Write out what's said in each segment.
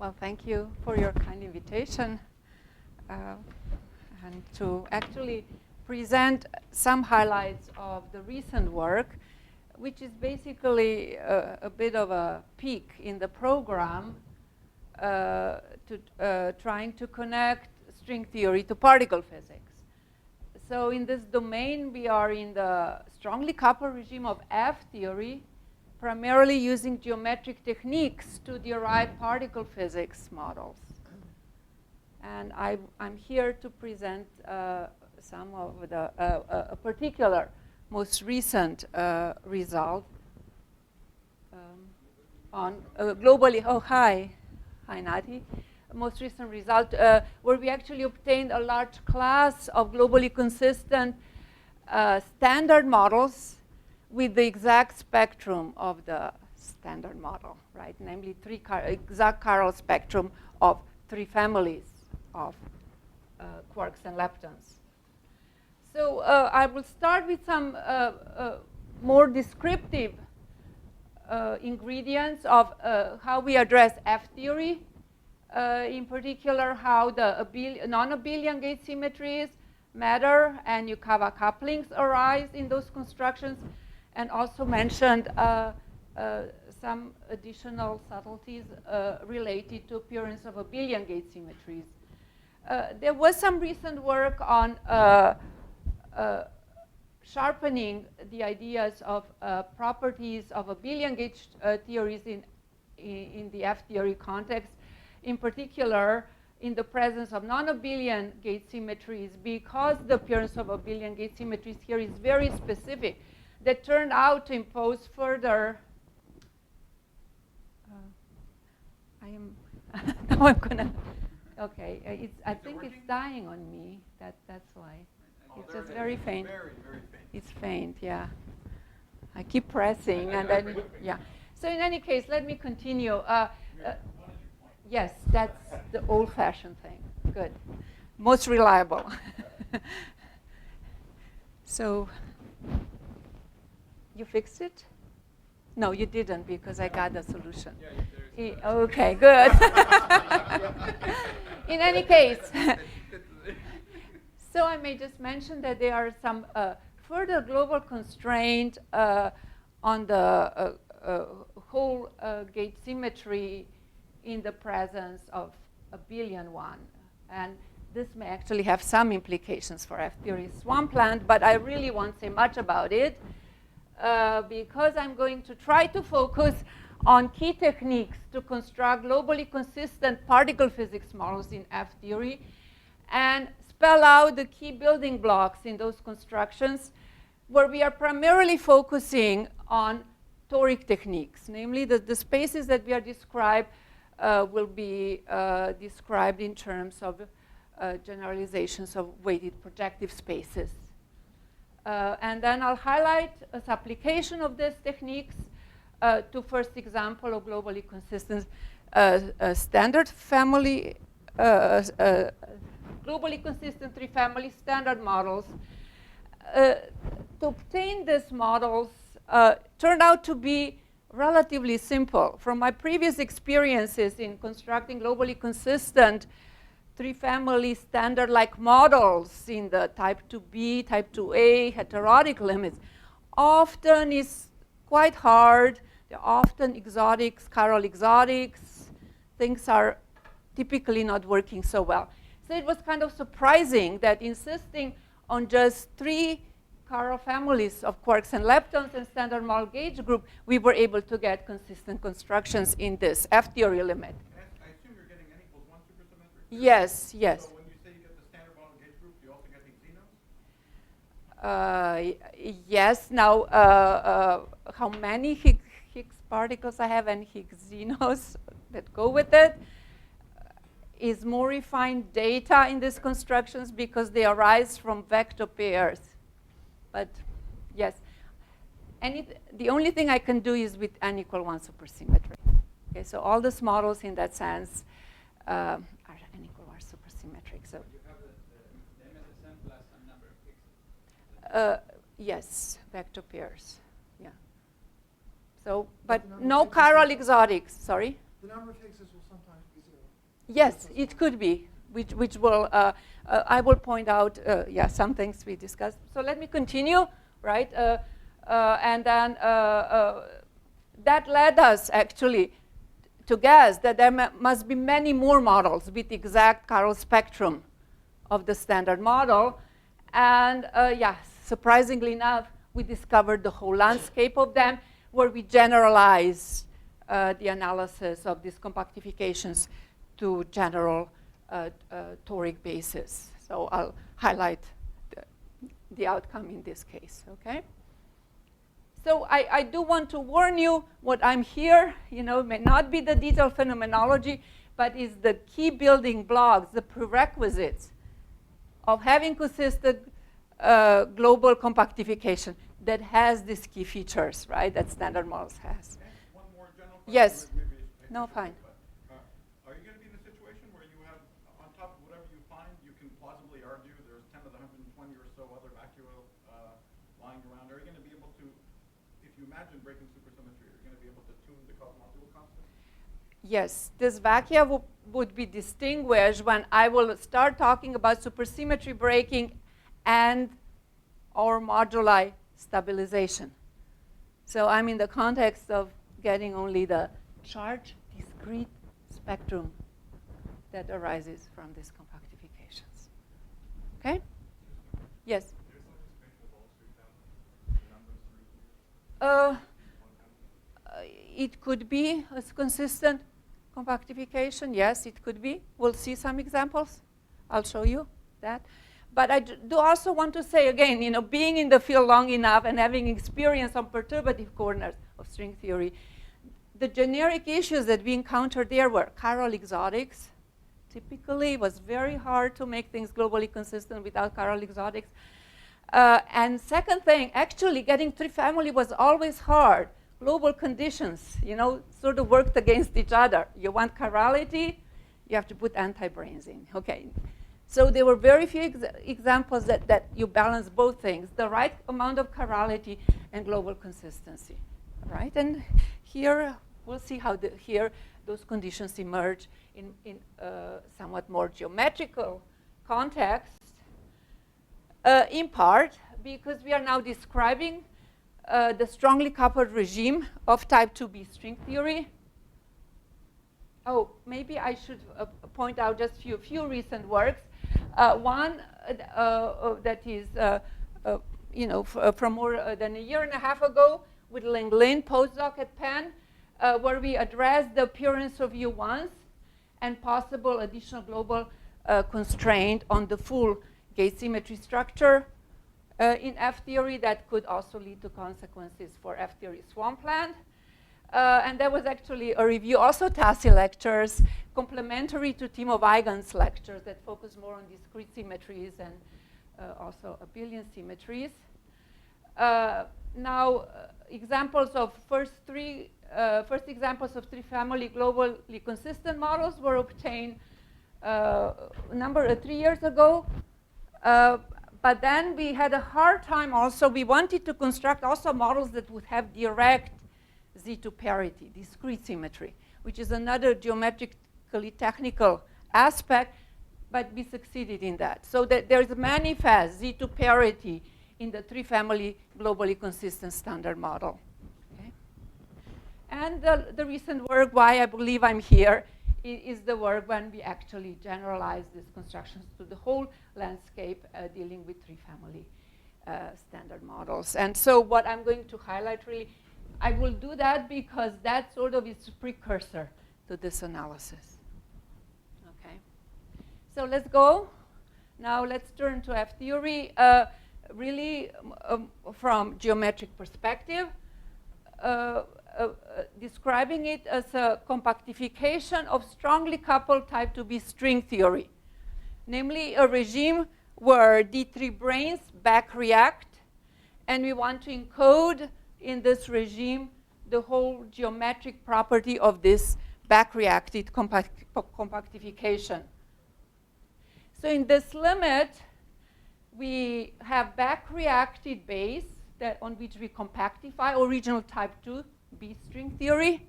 Well, thank you for your kind invitation and to actually present some highlights of the recent work, which is basically a bit of a peek in the program trying to connect string theory to particle physics. So in this domain, we are in the strongly coupled regime of Ftheory, primarily using geometric techniques to derive particle physics models. And I'm here to present some of the a particular most recent result on globally. Oh, hi, Nati. Most recent result where we actually obtained a large class of globally consistent standard models with the exact spectrum of the standard model, right? Namely, exact chiral spectrum of 3 families of quarks and leptons. So I will start with some more descriptive ingredients of how we address F-theory, in particular how the non-abelian gate symmetries matter and Yukawa couplings arise in those constructions, and also mentioned some additional subtleties related to appearance of abelian gate symmetries. There was some recent work on sharpening the ideas of properties of abelian gate theories in the F-theory context, in particular in the presence of non-abelian gate symmetries, because the appearance of abelian gate symmetries here is very specific, that turned out to impose further. Now I'm gonna. Okay, I think it's dying on me. That's why. It's just very faint. Very, very faint. It's faint, yeah. I keep pressing, and then yeah. So in any case, let me continue. Yes, that's the old-fashioned thing. Good, most reliable. So. You fixed it? No, you didn't, because I got the solution. Yeah, okay, good. In any case, so I may just mention that there are some further global constraints on the whole gate symmetry in the presence of abelian one. And this may actually have some implications for F-theory swampland, but I really won't say much about it. Because I'm going to try to focus on key techniques to construct globally consistent particle physics models in F-theory and spell out the key building blocks in those constructions, where we are primarily focusing on toric techniques. Namely, the spaces that we are described will be described in terms of generalizations of weighted projective spaces. And then I'll highlight as application of these techniques to first example of globally consistent standard family, globally consistent 3-family standard models. To obtain these models turned out to be relatively simple. From my previous experiences in constructing globally consistent 3-family standard-like models in the type 2b, type 2a heterotic limits often is quite hard. They're often exotics, chiral exotics. Things are typically not working so well. So it was kind of surprising that insisting on just 3 chiral families of quarks and leptons and standard model gauge group, we were able to get consistent constructions in this F-theory limit. Yes, yes. So when you say you get the standard model gauge group, you also get the xenos? Yes. Now, how many Higgs particles I have and Higgs xenos that go with it is more refined data in these constructions because they arise from vector pairs. But yes, the only thing I can do is with n=1 supersymmetry. Okay, so all these models in that sense are n=1 supersymmetric. So you have the MSSM plus some number of pixels. Yes, vector pairs. Yeah. So, but no chiral exotics. Sorry. The number of Higgses will sometimes be 0. Yes, it could be, which will, I will point out, yeah, some things we discussed. So let me continue, right? And then that led us actually to guess that there must be many more models with exact chiral spectrum of the standard model. And yeah, surprisingly enough, we discovered the whole landscape of them, where we generalized the analysis of these compactifications to general toric basis. So I'll highlight the outcome in this case, okay? So I do want to warn you what I'm here, may not be the detailed phenomenology, but is the key building blocks, the prerequisites of having consistent global compactification that has these key features, right, that standard models has. One more general question. Yes. Maybe No, fine. Are you going to be in a situation where you have, on top of whatever you find, you can plausibly argue there's 10 to the 120 or so other vacua lying around? Are you going to be able to, if you imagine breaking supersymmetry, are you going to be able to tune the cosmological constant? Yes, this vacua would be distinguished when I will start talking about supersymmetry breaking and or moduli stabilization. So I'm in the context of getting only the charge discrete spectrum that arises from these compactifications. Okay? Yes? It could be a consistent compactification. Yes, it could be. We'll see some examples. I'll show you that. But I do also want to say again, being in the field long enough and having experience on perturbative corners of string theory, the generic issues that we encountered there were chiral exotics. Typically, it was very hard to make things globally consistent without chiral exotics. And second thing, actually getting tree family was always hard. Global conditions, sort of worked against each other. You want chirality, you have to put anti-branes in. Okay. So there were very few examples that you balance both things, the right amount of chirality and global consistency. Right? And here, we'll see how here those conditions emerge in somewhat more geometrical context, in part because we are now describing the strongly coupled regime of type 2b string theory. Oh, maybe I should point out just a few recent works. One that is, from more than a year and a half ago with Ling Lin, postdoc at Penn, where we addressed the appearance of U1s and possible additional global constraint on the full gate symmetry structure in F-theory that could also lead to consequences for F-theory swampland. And there was actually a review, also TASI lectures, complementary to Timo Weigand's lectures that focus more on discrete symmetries and also abelian symmetries. Now, examples of first examples of three-family globally consistent models were obtained 3 years ago. But then we had a hard time also. We wanted to construct also models that would have direct Z2 parity, discrete symmetry, which is another geometrically technical aspect, but we succeeded in that. So that there's a manifest Z2 parity in the three-family globally consistent standard model. Okay? And the recent work, why I believe I'm here, is the work when we actually generalize these constructions to the whole landscape dealing with three-family standard models. And so what I'm going to highlight really, I will do that because that sort of is a precursor to this analysis. Okay. So let's go. Now let's turn to F-theory. Really, from geometric perspective, describing it as a compactification of strongly coupled type 2b string theory, namely a regime where D3 branes back react, and we want to encode in this regime the whole geometric property of this back-reacted compactification. So in this limit, we have back-reacted base on which we compactify original type 2 B string theory.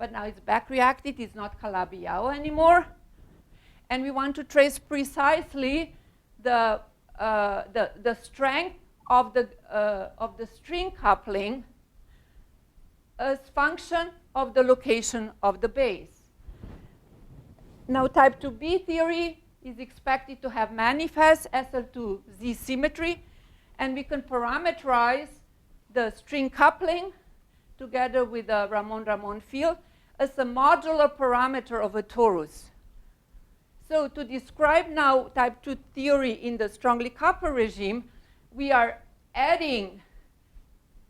but now it's back-reacted. It's not Calabi-Yau anymore. And we want to trace precisely the strength of the string coupling as function of the location of the base. Now, type 2b theory is expected to have manifest SL2Z symmetry, and we can parameterize the string coupling together with the Ramon-Ramon field as a modular parameter of a torus. So to describe now type 2 theory in the strongly coupled regime, we are adding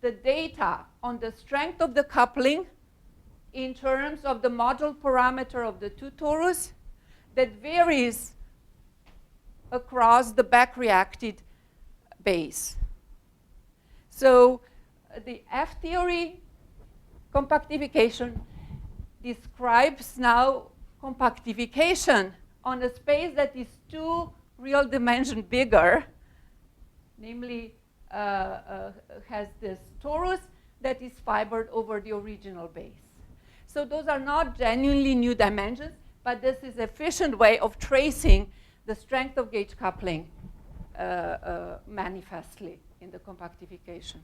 the data on the strength of the coupling in terms of the module parameter of the two torus that varies across the back-reacted base. So the F-theory compactification describes now compactification on a space that is 2 real dimensions bigger, namely has this torus that is fibered over the original base. So those are not genuinely new dimensions, but this is an efficient way of tracing the strength of gauge coupling manifestly in the compactification.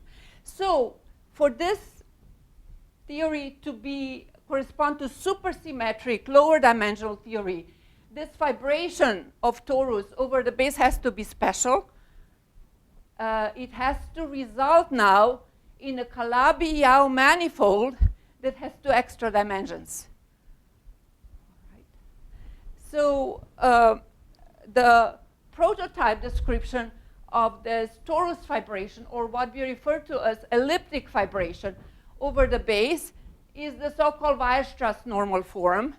So for this theory to correspond to supersymmetric lower dimensional theory, this vibration of torus over the base has to be special. It has to result now in a Calabi-Yau manifold that has 2 extra dimensions. Right. So the prototype description of this torus vibration, or what we refer to as elliptic vibration over the base, is the so-called Weierstrass normal form,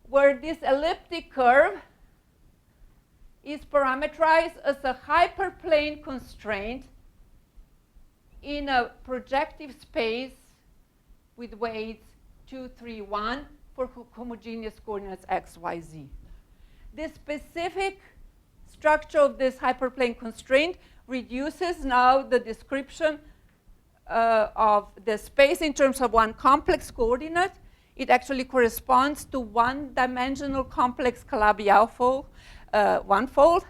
where this elliptic curve is parameterized as a hyperplane constraint in a projective space with weights 2, 3, 1 for homogeneous coordinates x, y, z. This specific structure of this hyperplane constraint reduces now the description of the space in terms of one complex coordinate. It actually corresponds to one-dimensional complex Calabi-Yau fold, one-fold,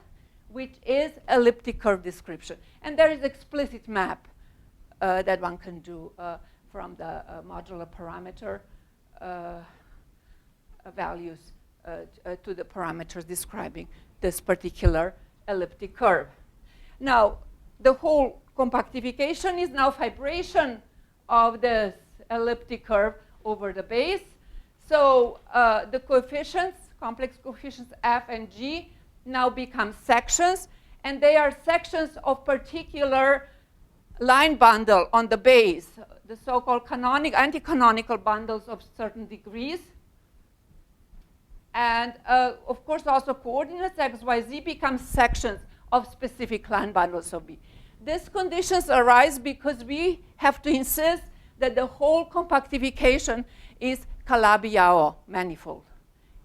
which is elliptic curve description. And there is explicit map that one can do from the modular parameter values to the parameters describing this particular elliptic curve. Now, the whole compactification is now vibration of this elliptic curve over the base. So the coefficients, complex coefficients f and g, now become sections, and they are sections of particular line bundle on the base, the so-called anti-canonical bundles of certain degrees. And of course, also coordinates x, y, z become sections of specific line bundles of B. These conditions arise because we have to insist that the whole compactification is Calabi-Yau manifold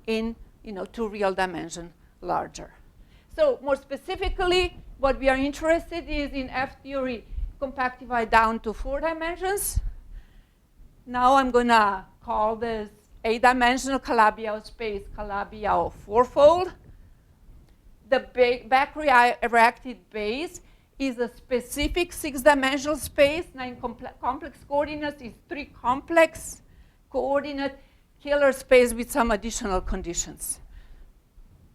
in 2 real dimension larger. So more specifically, what we are interested is in F-theory compactified down to 4 dimensions. Now I'm going to call this 8-dimensional Calabi-Yau space Calabi-Yau fourfold. The back-reacted base is a specific 6-dimensional space. Now in complex coordinates is 3 complex coordinate Kähler space with some additional conditions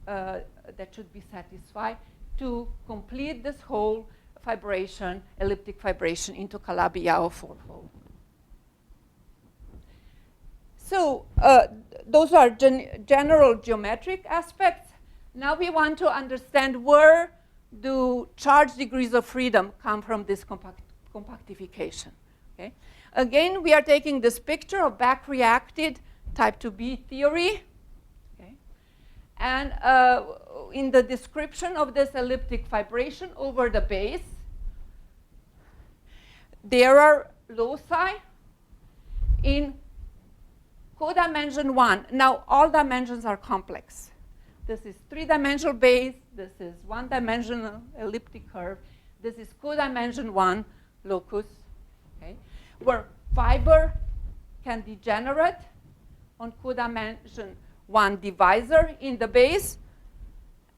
that should be satisfied to complete this whole vibration, elliptic vibration into Calabi-Yau fourfold. So those are general geometric aspects. Now we want to understand where do charge degrees of freedom come from this compactification. Okay? Again, we are taking this picture of back-reacted type 2b theory. Okay? And in the description of this elliptic vibration over the base, there are loci in codimension 1. Now, all dimensions are complex. This is 3-dimensional base. This is 1-dimensional elliptic curve. This is codimension 1 locus, okay, where fiber can degenerate on codimension 1 divisor in the base.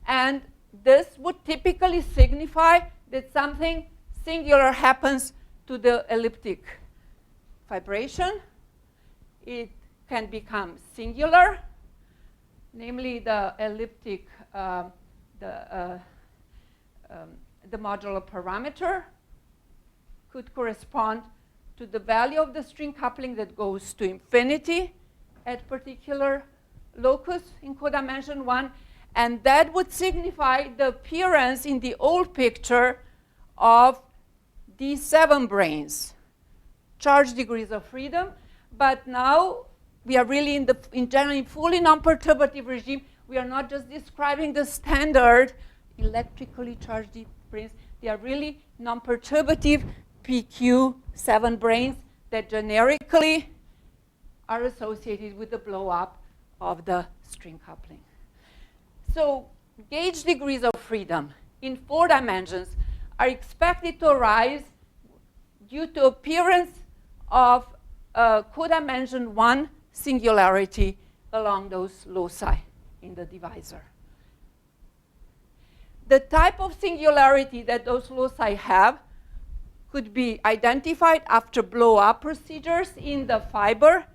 And this would typically signify that something singular happens to the elliptic vibration. It can become singular, namely the elliptic, the modular parameter could correspond to the value of the string coupling that goes to infinity at particular locus in codimension 1. And that would signify the appearance in the old picture of these 7 branes, charge degrees of freedom. But now we are really in general fully non-perturbative regime. We are not just describing the standard electrically charged branes. They are really non-perturbative PQ 7 branes that generically are associated with the blow-up of the string coupling. So gauge degrees of freedom in 4 dimensions are expected to arise due to appearance of codimension 1 singularity along those loci in the divisor. The type of singularity that those loci have could be identified after blow-up procedures in the fiber,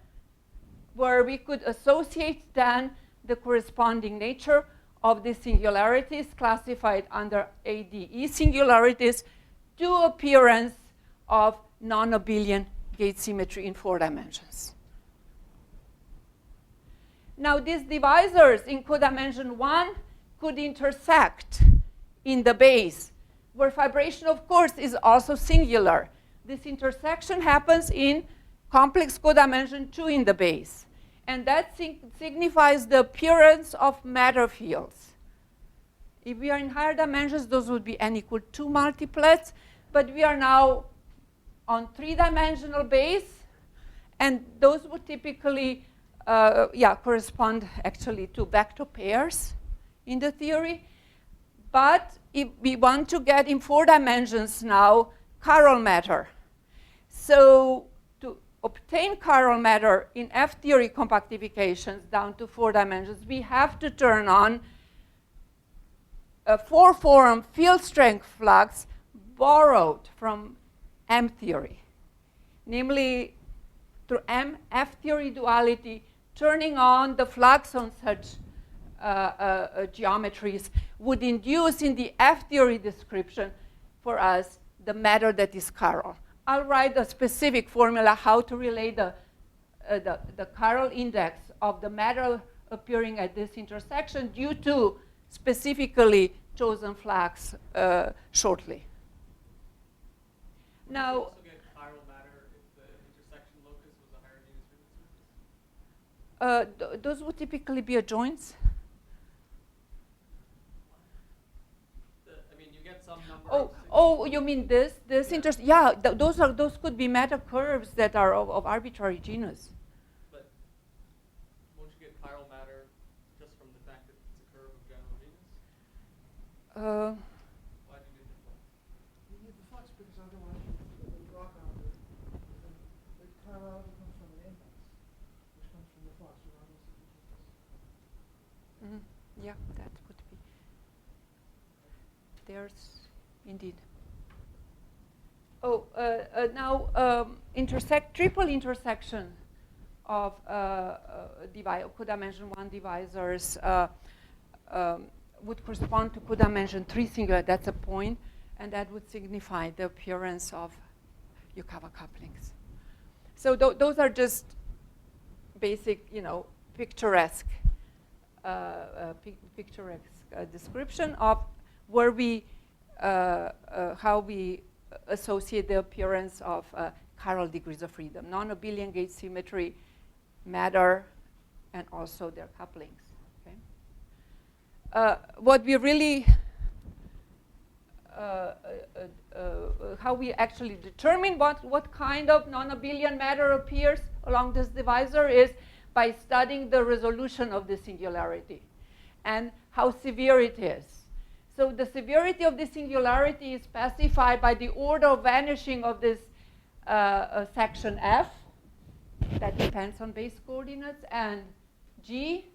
where we could associate then the corresponding nature of the singularities classified under ADE singularities to appearance of non-abelian gauge symmetry in 4 dimensions. Now, these divisors in codimension 1 could intersect in the base, where vibration, of course, is also singular. This intersection happens in complex codimension 2 in the base. And that signifies the appearance of matter fields. If we are in higher dimensions, those would be n equal 2 multiplets. But we are now on 3-dimensional base. And those would typically correspond actually to vector pairs in the theory. But if we want to get in 4 dimensions now, chiral matter. So to obtain chiral matter in F-theory compactifications down to 4 dimensions, we have to turn on a 4-forum field strength flux borrowed from M-theory, namely through F-theory duality, turning on the flux on such geometries would induce in the F-theory description for us the matter that is chiral. I'll write a specific formula how to relate the chiral index of the matter appearing at this intersection due to specifically chosen flux shortly. Now, you also get chiral matter if the intersection locus was a higher unit surface? Those would typically be adjoints. Oh, you mean this Yeah. those could be meta curves that are of arbitrary genus. But won't you get chiral matter just from the fact that it's a curve of general genus? Why do you need the flux? You need the flux because otherwise you rock out there. The chirality comes from an index, which comes from the flux, regardless of the genus. Yeah, that could be. There's indeed. Oh, now triple intersection of codimension 1 divisors would correspond to codimension 3 singular. That's a point, and that would signify the appearance of Yukawa couplings. So those are just basic, picturesque description of where we how we associate the appearance of chiral degrees of freedom, non-abelian gauge symmetry, matter, and also their couplings. Okay? What we really, how we actually determine what kind of non-abelian matter appears along this divisor is by studying the resolution of the singularity and how severe it is. So the severity of the singularity is specified by the order of vanishing of this section F that depends on base coordinates, and G,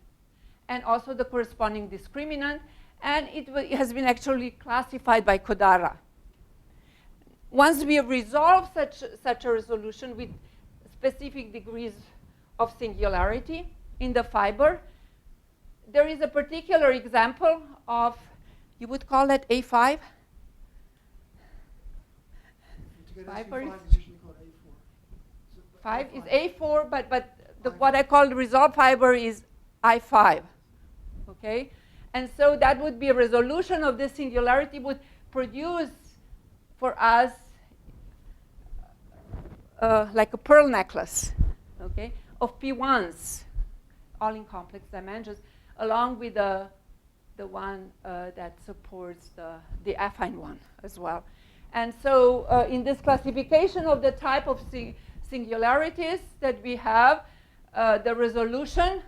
and also the corresponding discriminant, and it has been actually classified by Kodara. Once we have resolved such a resolution with specific degrees of singularity in the fiber, there is a particular example of, you would call that A5? To get Fiber SU5, is- it's usually called A4. So 5 is A5. A4, but what I call the resolved fiber is I5, okay? And so that would be a resolution of this singularity would produce for us like a pearl necklace, okay, of P1s, all in complex dimensions, along with the one that supports the affine one as well. And so in this classification of the type of singularities that we have, the resolution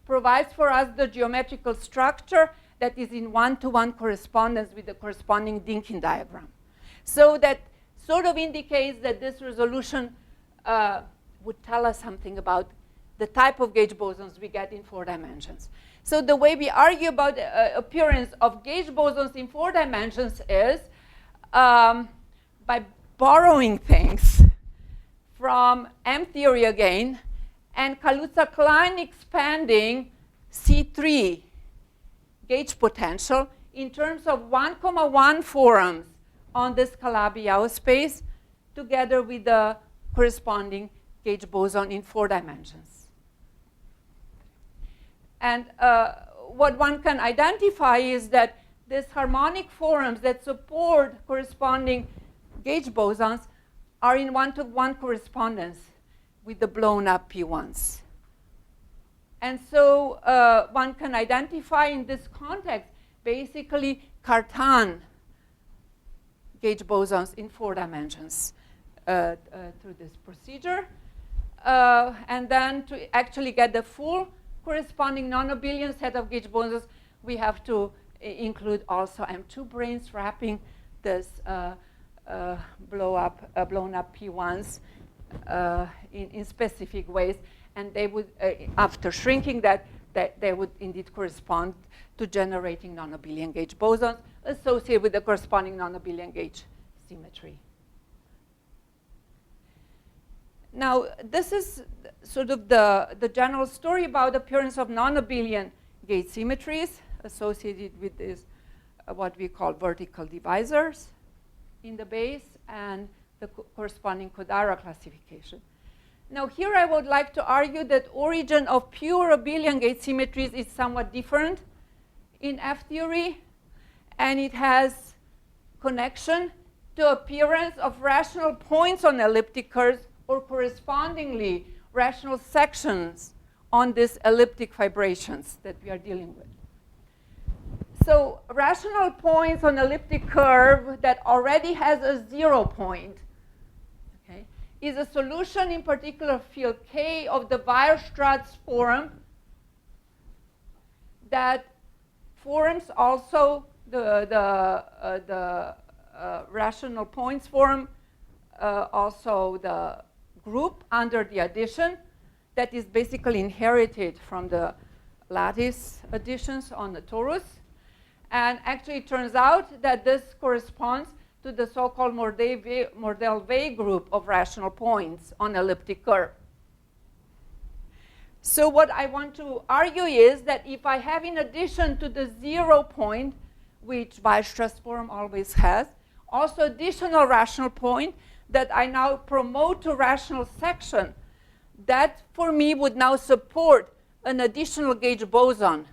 provides for us the geometrical structure that is in one-to-one correspondence with the corresponding Dynkin diagram. So that sort of indicates that this resolution would tell us something about the type of gauge bosons we get in 4 dimensions. So the way we argue about the appearance of gauge bosons in 4 dimensions is by borrowing things from M-theory again, and Kaluza-Klein expanding C3 gauge potential in terms of 1,1 forums on this Calabi-Yau space, together with the corresponding gauge boson in 4 dimensions. And what one can identify is that these harmonic forums that support corresponding gauge bosons are in one-to-one correspondence with the blown up P1s. And so one can identify in this context basically Cartan gauge bosons in 4 dimensions through this procedure. And then to actually get the full corresponding non-abelian set of gauge bosons, we have to include also M2 branes wrapping this blown up P1s in specific ways, and they would, after shrinking that, they would indeed correspond to generating non-abelian gauge bosons associated with the corresponding non-abelian gauge symmetry. Now, this is sort of the general story about the appearance of non-abelian gauge symmetries associated with this, what we call vertical divisors in the base, and the corresponding Kodara classification. Now, here I would like to argue that origin of pure abelian gauge symmetries is somewhat different in F-theory, and it has connection to appearance of rational points on elliptic curves, or correspondingly rational sections on these elliptic fibrations that we are dealing with. So rational points on elliptic curve that already has a 0 point, okay, is a solution in particular field K of the Weierstrass forum that forms also the rational points forum, also the group under the addition that is basically inherited from the lattice additions on the torus. And actually it turns out that this corresponds to the so-called Mordell-Weil group of rational points on elliptic curve. So what I want to argue is that if I have, in addition to the 0 point, which Weierstrass forum always has, also additional rational point that I now promote to rational section, that for me would now support an additional gauge boson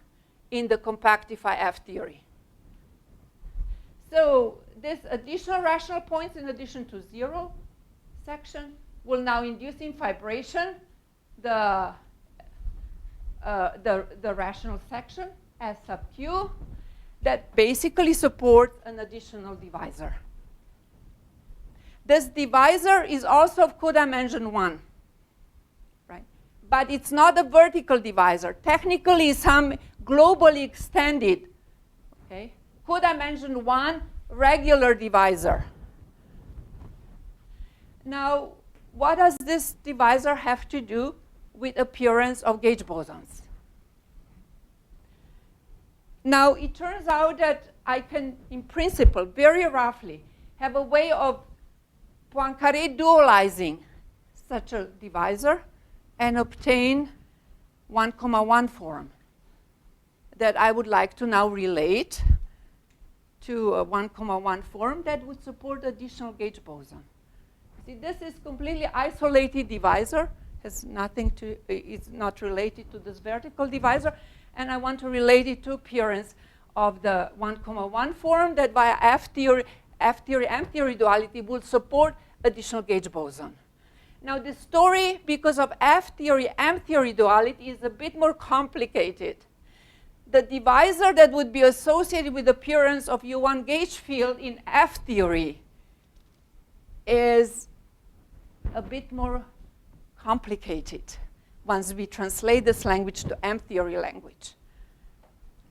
in the compactify F theory. So this additional rational points in addition to 0 section will now induce in fibration the rational section as sub q that basically supports an additional divisor. This divisor is also of codimension 1, right? But it's not a vertical divisor. Technically, some globally extended, okay, codimension 1 regular divisor. Now, what does this divisor have to do with appearance of gauge bosons? Now, it turns out that I can, in principle, very roughly, have a way of Poincaré dualizing such a divisor and obtain 1,1 form that I would like to now relate to a 1,1 form that would support additional gauge boson. See, this is completely isolated divisor, has nothing to, it's not related to this vertical divisor, and I want to relate it to appearance of the 1,1 form that via F-theory, M-theory duality will support additional gauge boson. Now, the story, because of F-theory, M-theory duality, is a bit more complicated. The divisor that would be associated with the appearance of U1 gauge field in F-theory is a bit more complicated once we translate this language to M-theory language.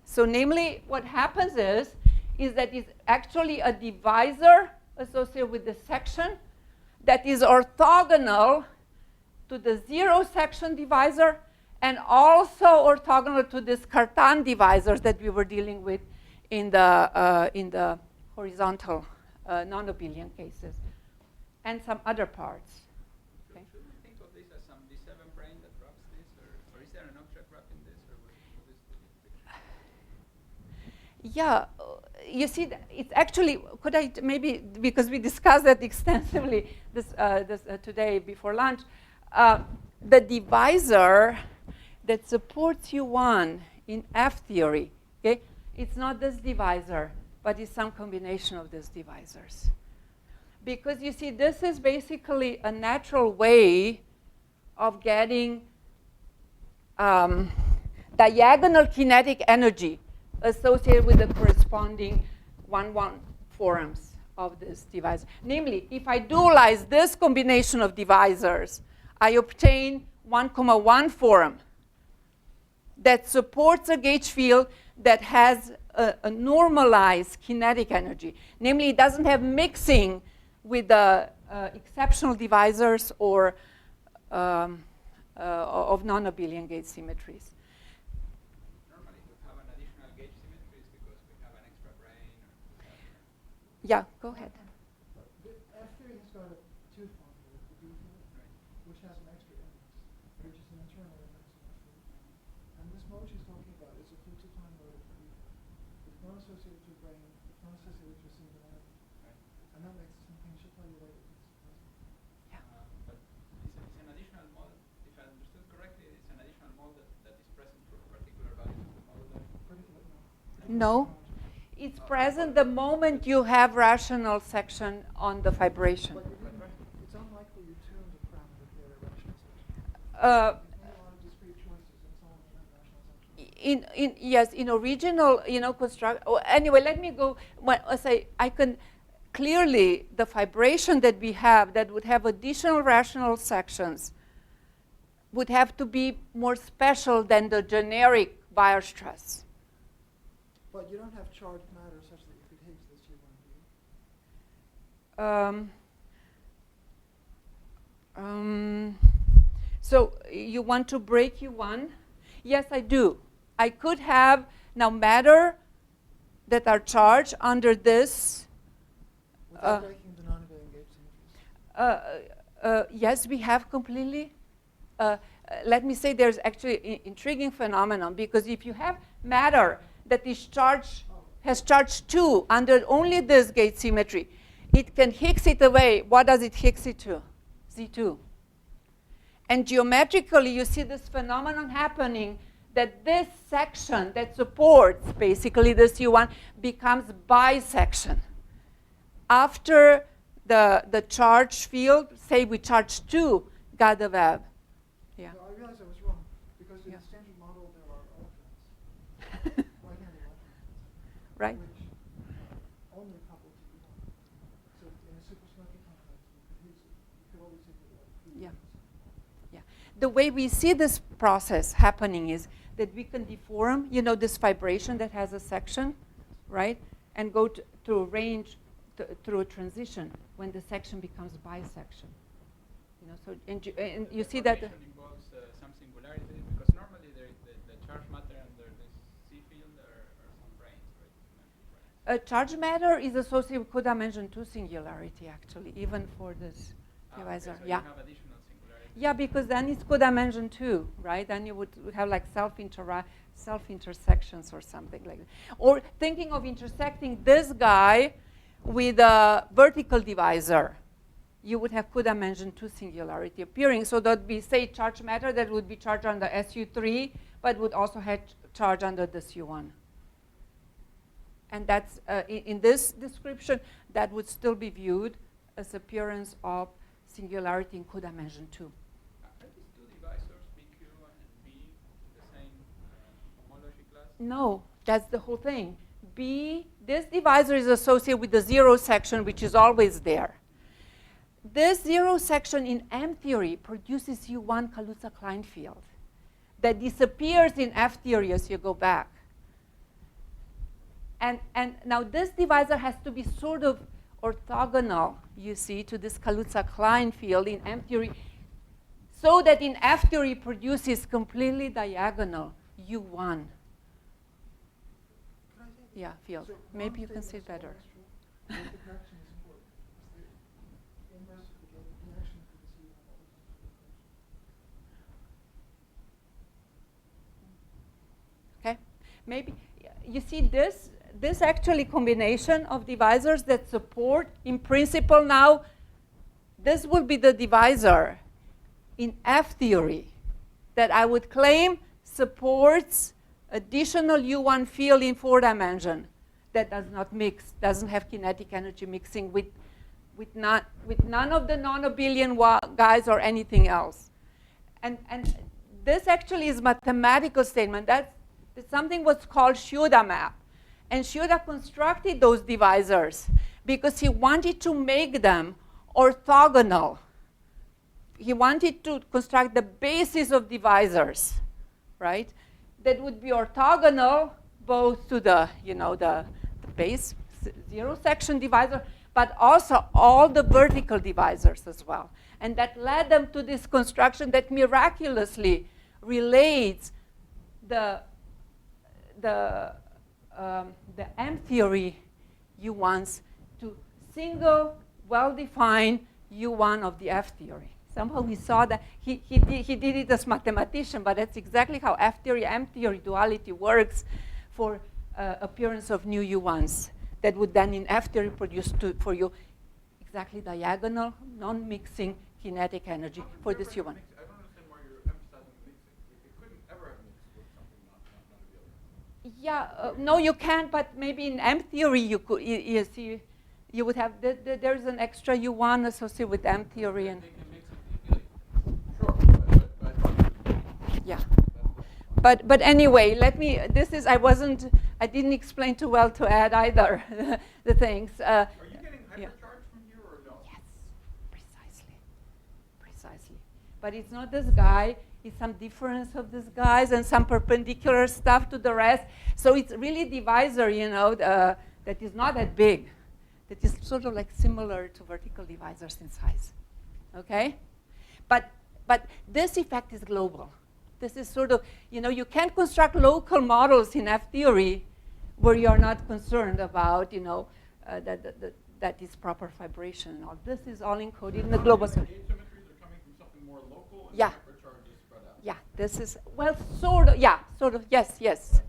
So namely, what happens is that it's actually a divisor associated with the section that is orthogonal to the zero section divisor and also orthogonal to this Cartan divisors that we were dealing with in the horizontal non-abelian cases and some other parts. Okay. Should we think of this as some D7 brane that wraps this, or is there an object wrapping this, or what is the picture? Yeah, you see, it's actually, could I maybe, because we discussed that extensively today before lunch, the divisor that supports U1 in F-theory, okay, it's not this divisor, but it's some combination of these divisors. Because you see, this is basically a natural way of getting diagonal kinetic energy associated with the corresponding 1,1 forms of this divisor. Namely, if I dualize this combination of divisors, I obtain 1,1 form that supports a gauge field that has a normalized kinetic energy. Namely, it doesn't have mixing with the exceptional divisors or of non-abelian gauge symmetries. Normally, we have an additional gauge symmetries because we have an extra brane. Yeah, go ahead. F3 has got a tooth form here, the B field, which has an extra index, which is an internal index of F3. And this mode she's talking about is a fluxetime mode of the B field. It's not associated to brain, it's not associated to singularity. And that makes some things she'll tell you later. But it's an additional mode, if I understood correctly, it's an additional mode that is present for particular values of the model. Particular, No. no. It's present the moment you have rational section on the fibration. But it's unlikely you tuned a parameter here at rational section. Uh, You made a lot of discrete choices and so on in rational section. Yes, in original, construct. Oh, anyway, let me go. I can clearly the fibration that we have that would have additional rational sections would have to be more special than the generic Weierstrass. But you don't have charged matter such that you could Higgs this U1, So you want to break U1? Yes, I do. I could have now matter that are charged under this. without breaking the non-abelian gauge symmetries. Yes, we have completely. Let me say there's actually an intriguing phenomenon, because if you have matter that is charged, has charge 2 under only this gauge symmetry, it can Higgs it away. What does it Higgs it to? Z2. And geometrically, you see this phenomenon happening, that this section that supports basically this U1 becomes bisection. After the charge field, say we charge 2, got the web. Yeah. No, I realized I was wrong, because in the standard model there are electrons, right-handed electrons, Right. which only couple to U1. So in a supersymmetric context, you could Higgs it. You could always take it like Yeah. Yeah. The way we see this process happening is that we can deform, this vibration that has a section, right? And go to a range through a transition when the section becomes bisection. You know, so and you The see that. formation involves some singularity, because normally the charge matter under this C field are some branes, right? Symmetric branes. Charge matter is associated with codimension 2 singularity, actually, even for this divisor. Okay, so yeah. you have additional singularity. Yeah, because then it's codimension 2, right? Then you would have like self-intersections or something like that. Or thinking of intersecting this guy with a vertical divisor, you would have codimension 2 singularity appearing. So that would be, say, charge matter that would be charged under SU3, but would also have charge under this U1. And that's, in this description, that would still be viewed as appearance of singularity in codimension 2. Are these two divisors, BQ and B, the same homology class? No, that's the whole thing. This divisor is associated with the 0 section, which is always there. This 0 section in M theory produces U1 Kaluza-Klein field that disappears in F theory as you go back. And now this divisor has to be sort of orthogonal, you see, to this Kaluza-Klein field in M theory, so that in F theory produces completely diagonal U1. Yeah, field. So Maybe you one can thing see it that's better. always true, the correction is important. It's the inverse of the connection to the C1 always has to be the correction. Okay, maybe you see this actually combination of divisors that support, in principle now, this will be the divisor in F theory that I would claim supports additional U1 field in 4 dimension that does not mix, doesn't have kinetic energy mixing with none of the non-abelian guys or anything else. And this actually is mathematical statement. That's something what's called Shioda map. And Shioda constructed those divisors because he wanted to make them orthogonal. He wanted to construct the basis of divisors, right? That would be orthogonal both to the, the base 0 section divisor, but also all the vertical divisors as well. And that led them to this construction that miraculously relates the M theory U1s to single, well-defined U1 of the F theory. Somehow we saw that he did it as mathematician, but that's exactly how F theory, M theory duality works for appearance of new U1s that would then in F theory produce for you exactly diagonal, non-mixing kinetic energy for this U1. I don't understand why you're emphasizing mixing. It couldn't ever have mixed with something non-abelian. Yeah, no, you can't, but maybe in M theory you could. You see, you would have there's an extra U1 associated with M theory, and They can mix it easily. Sure, but yeah. But anyway, I didn't explain too well to add either the things. are you getting yeah. hypercharge from here or no? Yes, precisely. But it's not this guy. It's some difference of these guys and some perpendicular stuff to the rest. So it's really divisor, that is not that big. That is sort of like similar to vertical divisors in size. Okay? But this effect is global. This is sort of, you can't construct local models in F theory where you're not concerned about, that is proper fibration and all. This is all encoded in the global. The asymmetries are coming from something more local, and Yeah. the hypercharge is spread out. Yeah, this is, well, sort of, yes. Yes,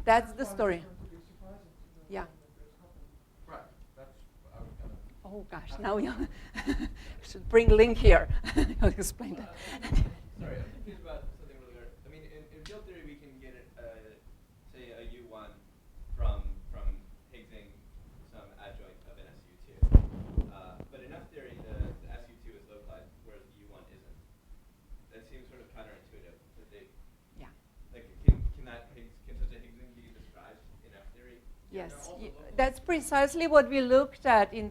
that's the story. It's going to be surprising to know Yeah. that there's coupling. Right. That's I was kind of. Oh gosh, now you should bring Link here. I'll explain that. Sorry, I'm confused about something really weird. I mean, in field theory, we can get, say, a U1 from Higgsing some adjoint of an SU2. But in F theory, the SU2 is localized, whereas the U1 isn't. That seems sort of counterintuitive. That they, Yeah. like, can such a Higgsing be described in F theory? Yes, They're also localized. that's precisely what we looked at in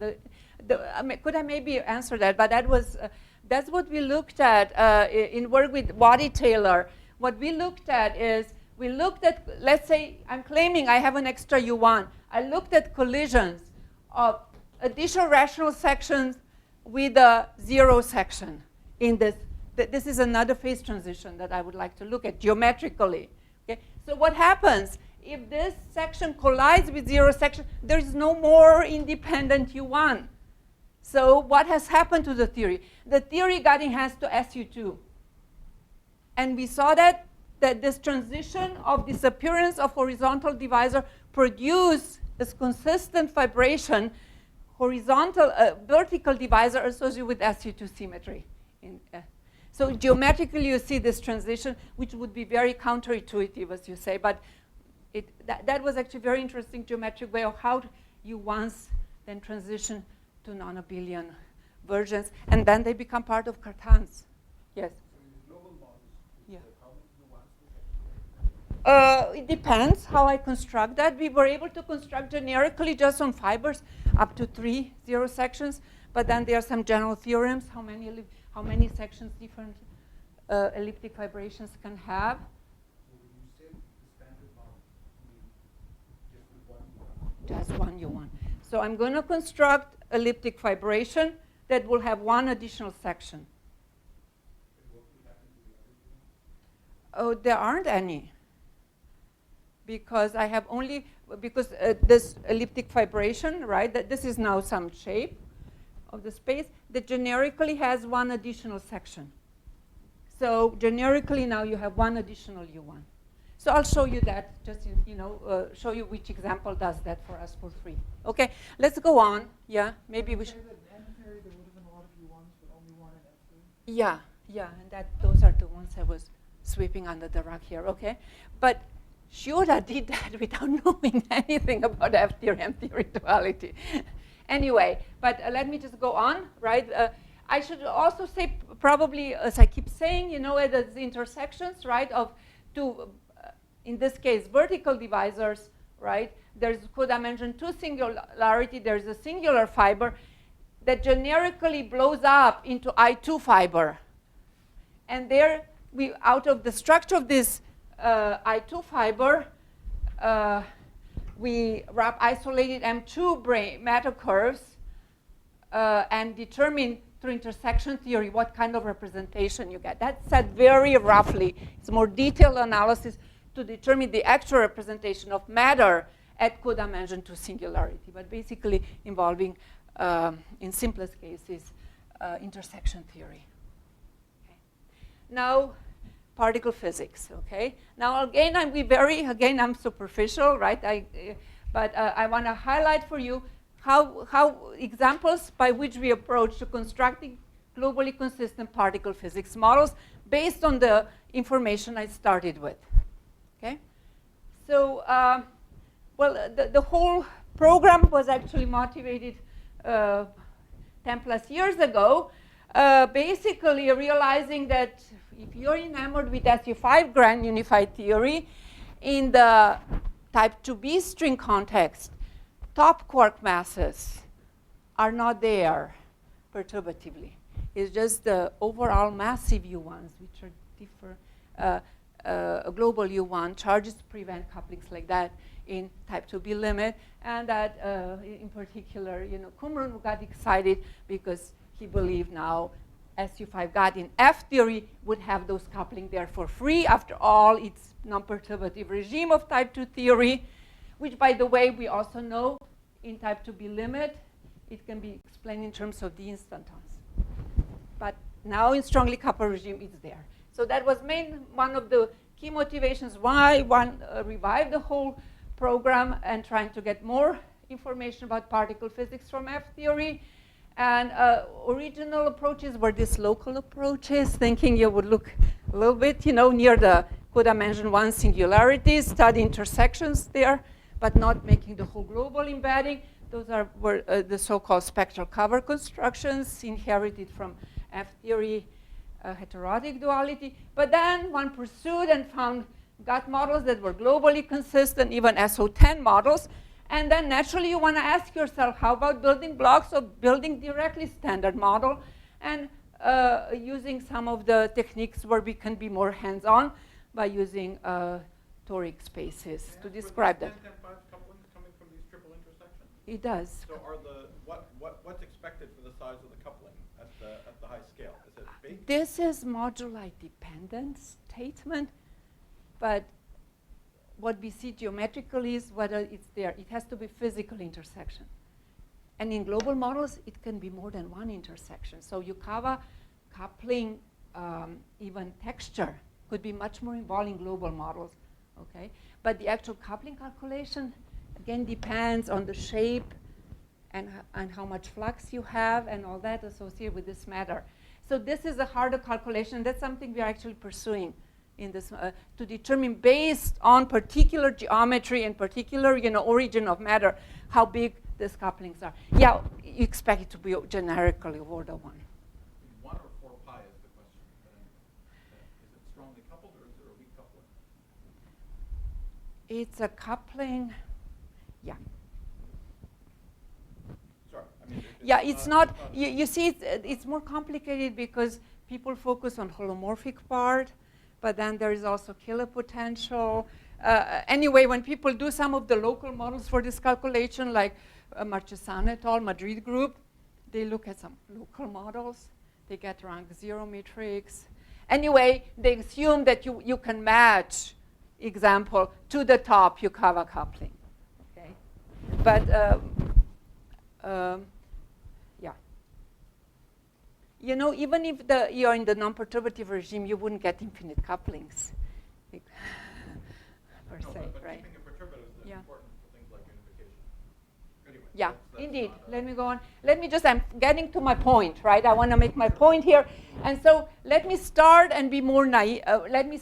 could I maybe answer that? But that's what we looked at in work with Waddy Taylor. What we looked at is, let's say I'm claiming I have an extra U1. I looked at collisions of additional rational sections with a 0 section. in this. This is another phase transition that I would like to look at geometrically. Okay? So what happens if this section collides with zero section? There is no more independent U1. So what has happened to the theory? The theory got enhanced to SU2. And we saw that this transition of disappearance of horizontal divisor produced this consistent vibration, horizontal, vertical divisor associated with SU2 symmetry. So geometrically, you see this transition, which would be very counterintuitive, as you say, but that was actually a very interesting geometric way of how you once then transition to non-abelian versions, and then they become part of Cartans. Yes? Yeah. It depends how I construct that. We were able to construct generically just on fibers up to 3 zero sections, but then there are some general theorems, how many sections different elliptic vibrations can have. Just one U1. So I'm going to construct elliptic vibration that will have one additional section. Oh, there aren't any. Because I have only, because this elliptic vibration, right, that this is now some shape of the space that generically has one additional section. So generically now you have one additional U1. So I'll show you that, just, show you which example does that for us for free. Okay, let's go on. Yeah, maybe we should. In M theory, there would have been a lot of U1s, but only one in F theory. Yeah, and those are the ones I was sweeping under the rug here, okay? But Shura did that without knowing anything about F theory, M theory duality. Anyway, but let me just go on, right? I should also say, probably, as I keep saying, the intersections, right, of two, in this case, vertical divisors, right? There's co-dimension 2 singularity. There's a singular fiber that generically blows up into I2 fiber. And there, out of the structure of this I2 fiber, we wrap isolated M2 matter curves and determine through intersection theory what kind of representation you get. That's said very roughly. It's more detailed analysis to determine the actual representation of matter at co-dimension 2 singularity, but basically involving, in simplest cases, intersection theory. Okay. Now, particle physics, okay? Now, again, I'm superficial, right? But I want to highlight for you how examples by which we approach to constructing globally consistent particle physics models based on the information I started with, okay? So, the whole program was actually motivated 10 plus years ago, basically realizing that if you're enamored with SU5 grand unified theory, in the type 2b string context, top quark masses are not there perturbatively. It's just the overall massive U1s, which are different, a global U1, charges to prevent couplings like that in type 2b limit. And that, in particular, Qumran got excited because he believed now SU5 God in F theory would have those coupling there for free. After all, it's non-perturbative regime of type 2 theory, which, by the way, we also know in type 2b limit, it can be explained in terms of the instantons. But now in strongly coupled regime, it's there. So that was one of the key motivations why one revived the whole program and trying to get more information about particle physics from F theory. And original approaches were these local approaches, thinking you would look a little bit, near the co-dimension 1 singularities, study intersections there, but not making the whole global embedding. Those were the so-called spectral cover constructions inherited from F theory heterotic duality. But then one pursued and got models that were globally consistent, even SO10 models. And then naturally you want to ask yourself, how about building blocks or building directly standard model and using some of the techniques where we can be more hands-on by using toric spaces to describe that. 10-10-5 couplings coming from these triple intersections? It does. So are what's expected for the size of the coupling at at the high scale? Is it baked? This is moduli dependent statement, but what we see geometrically is whether it's there. It has to be physical intersection. And in global models, it can be more than one intersection. So Yukawa coupling, even texture, could be much more involved in global models, okay? But the actual coupling calculation, again, depends on the shape and how much flux you have and all that associated with this matter. So this is a harder calculation. That's something we are actually pursuing in this, to determine based on particular geometry and particular, origin of matter, how big these couplings are. Yeah, you expect it to be generically order 1. 1 or 4 pi is the question. But anyway, is it strongly coupled or is there a weak coupling? It's a coupling, yeah. Sorry, I mean, Yeah, it's not, you see, it's more complicated because people focus on holomorphic part, but then there is also Killer potential. Anyway, when people do some of the local models for this calculation, like Marchesano et al., Madrid group, they look at some local models. They get rank 0 matrix. Anyway, they assume that you can match, example, to the top Yukawa coupling. Okay, but yeah. Even if you're in the non-perturbative regime, you wouldn't get infinite couplings, per se, but right? keeping it perturbative is Yeah. important for things like unification. Anyway, Yeah, that's indeed. not, Let me go on. I'm getting to my point, right? I want to make my point here. And so let me start and be more naive. Let me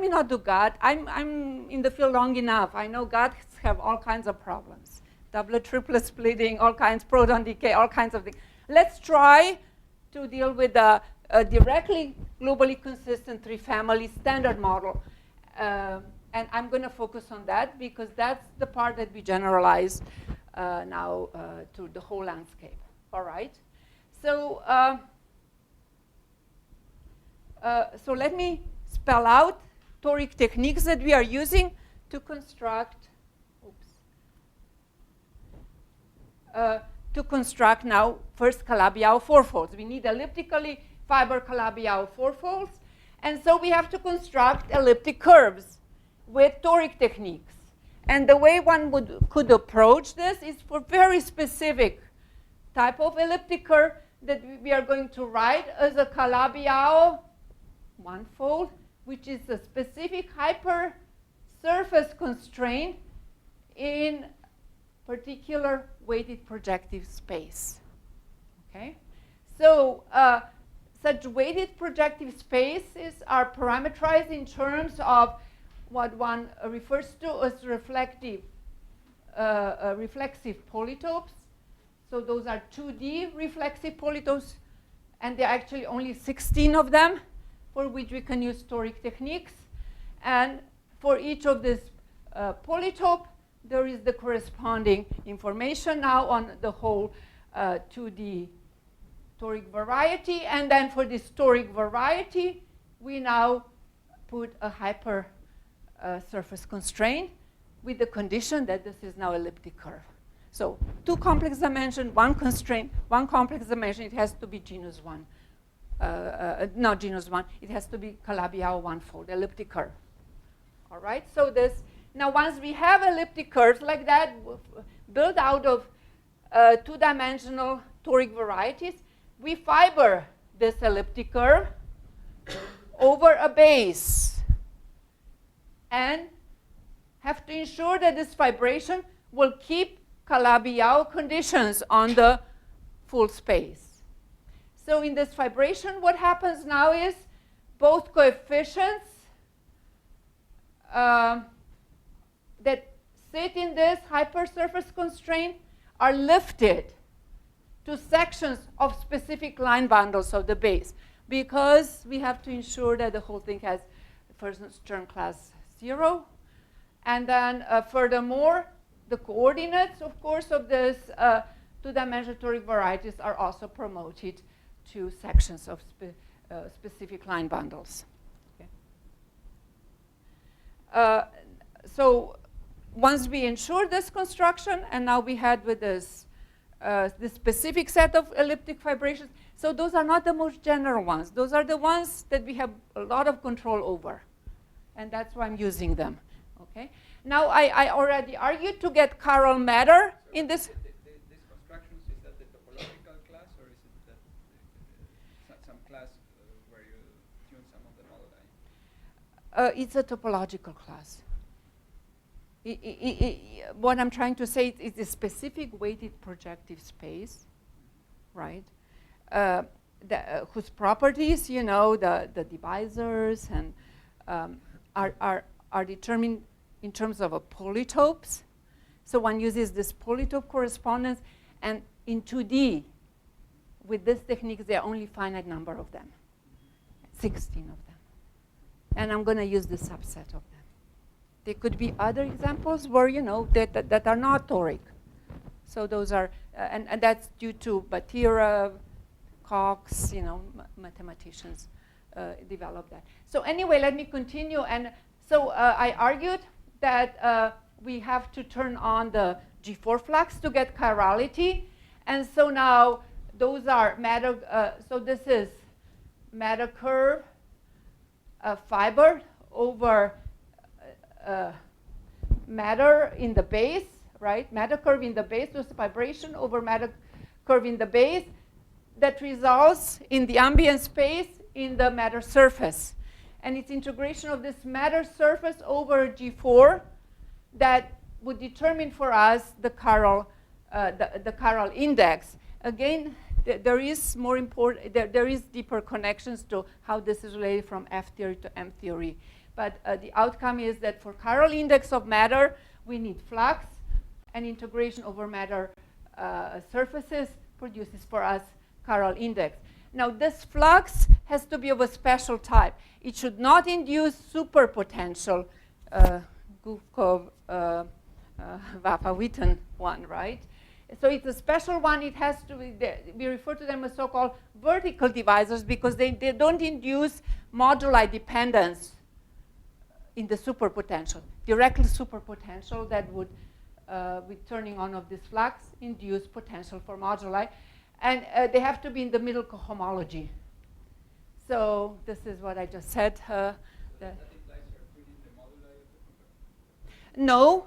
not do GATT. I'm in the field long enough. I know GATTs have all kinds of problems. Doublet, triplet splitting, all kinds, proton decay, all kinds of things. Let's try to deal with a directly globally consistent 3-family standard model. And I'm going to focus on that because that's the part that we generalize now to the whole landscape. All right. So, so let me spell out toric techniques that we are using to construct. To construct now first Calabi-Yau fourfolds. We need elliptically fiber Calabi-Yau fourfolds, and so we have to construct elliptic curves with toric techniques. And the way one could approach this is for very specific type of elliptic curve that we are going to write as a Calabi-Yau one-fold, which is a specific hypersurface constraint in particular weighted projective space. Okay, so such weighted projective spaces are parameterized in terms of what one refers to as reflective polytopes. So those are 2D reflexive polytopes, and there are actually only 16 of them for which we can use toric techniques. And for each of these polytope, there is the corresponding information now on the whole 2D toric variety. And then for this toric variety, we now put a hyper surface constraint with the condition that this is now elliptic curve. So 2 complex dimension, 1 constraint, 1 complex dimension, it has to be genus 1. Not genus 1, it has to be Calabi-Yau one-fold, elliptic curve. All right, so this, now once we have elliptic curves like that, built out of 2-dimensional toric varieties, we fiber this elliptic curve over a base and have to ensure that this fibration will keep Calabi-Yau conditions on the full space. So in this fibration, what happens now is both coefficients that sit in this hypersurface constraint are lifted to sections of specific line bundles of the base, because we have to ensure that the whole thing has first Stern class 0. And then furthermore, the coordinates, of course, of this 2-dimensional toric varieties are also promoted to sections of specific line bundles. Okay. So once we ensure this construction, and now we had with this this specific set of elliptic fibrations, So those are not the most general ones. Those are the ones that we have a lot of control over. And that's why I'm using them. Okay. Now, I already argued to get chiral matter in this. These constructions, is that the topological class, or is it that some class where you tune some of the moduli? It's a topological class. What I'm trying to say is a specific weighted projective space, right? Whose properties, you know, the divisors and are determined in terms of a polytopes. So one uses this polytope correspondence, and in 2D, with this technique, there are only finite number of them, 16 of them. And I'm going to use the subset of them. There could be other examples where, you know, that are not toric. So those are, and that's due to Batira, Cox, you know, mathematicians developed that. So anyway, let me continue. And so I argued that we have to turn on the G4 flux to get chirality. And so now those are matter, so this is matter curve fiber over matter in the base, right? Matter curve in the base, there's vibration over matter curve in the base that results in the ambient space in the matter surface. And it's integration of this matter surface over G4 that would determine for us the chiral, the chiral index. Again, there is more important, there is deeper connections to how this is related from F theory to M theory. But the outcome is that for chiral index of matter, we need flux, and integration over matter surfaces produces for us chiral index. Now, this flux has to be of a special type. It should not induce superpotential, Gukov, Vafa-Witten one, right? So it's a special one. It has to be, we refer to them as so-called vertical divisors because they don't induce moduli dependence in the superpotential. Directly superpotential that would, with turning on of this flux, induce potential for moduli. And they have to be in the middle cohomology. So this is what I just said. That implies you're treating the moduli of the No,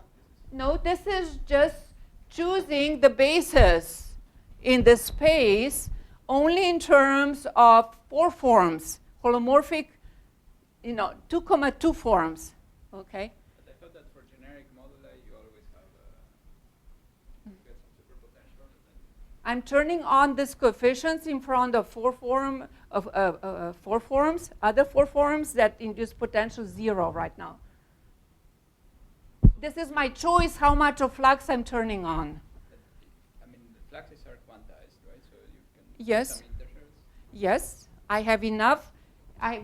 this is just choosing the basis in the space only in terms of 4 forms, holomorphic, 2,2 forms, okay? But I thought that for generic moduli, you always have you get some superpotential. I'm turning on these coefficients in front of 4 forms, other 4 forms that induce potential 0 right now. This is my choice how much of flux I'm turning on. I mean, the fluxes are quantized, right? So you can Yes. some integers. Yes, I have enough.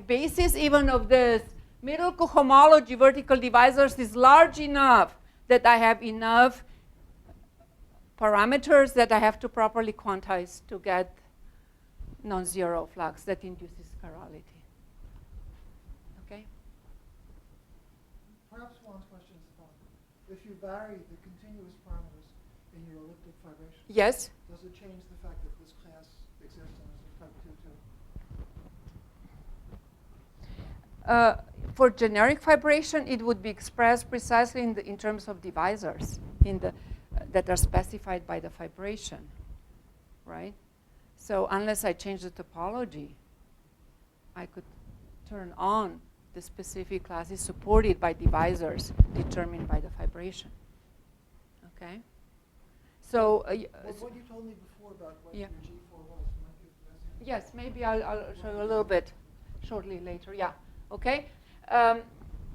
Basis even of this middle cohomology vertical divisors is large enough that I have enough parameters that I have to properly quantize to get non-zero flux that induces chirality. Okay? Perhaps one question is if you vary the continuous parameters in your elliptic fibration, Yes? does it change the fact that this class exists and is type 2-2? For generic fibration, it would be expressed precisely in terms of divisors that are specified by the fibration, right? So unless I change the topology, I could turn on the specific classes supported by divisors determined by the fibration. Okay? So What you told me before about what Yeah. your G4 was, might be the best. yes, maybe I'll show you a little bit shortly later. Yeah. Okay.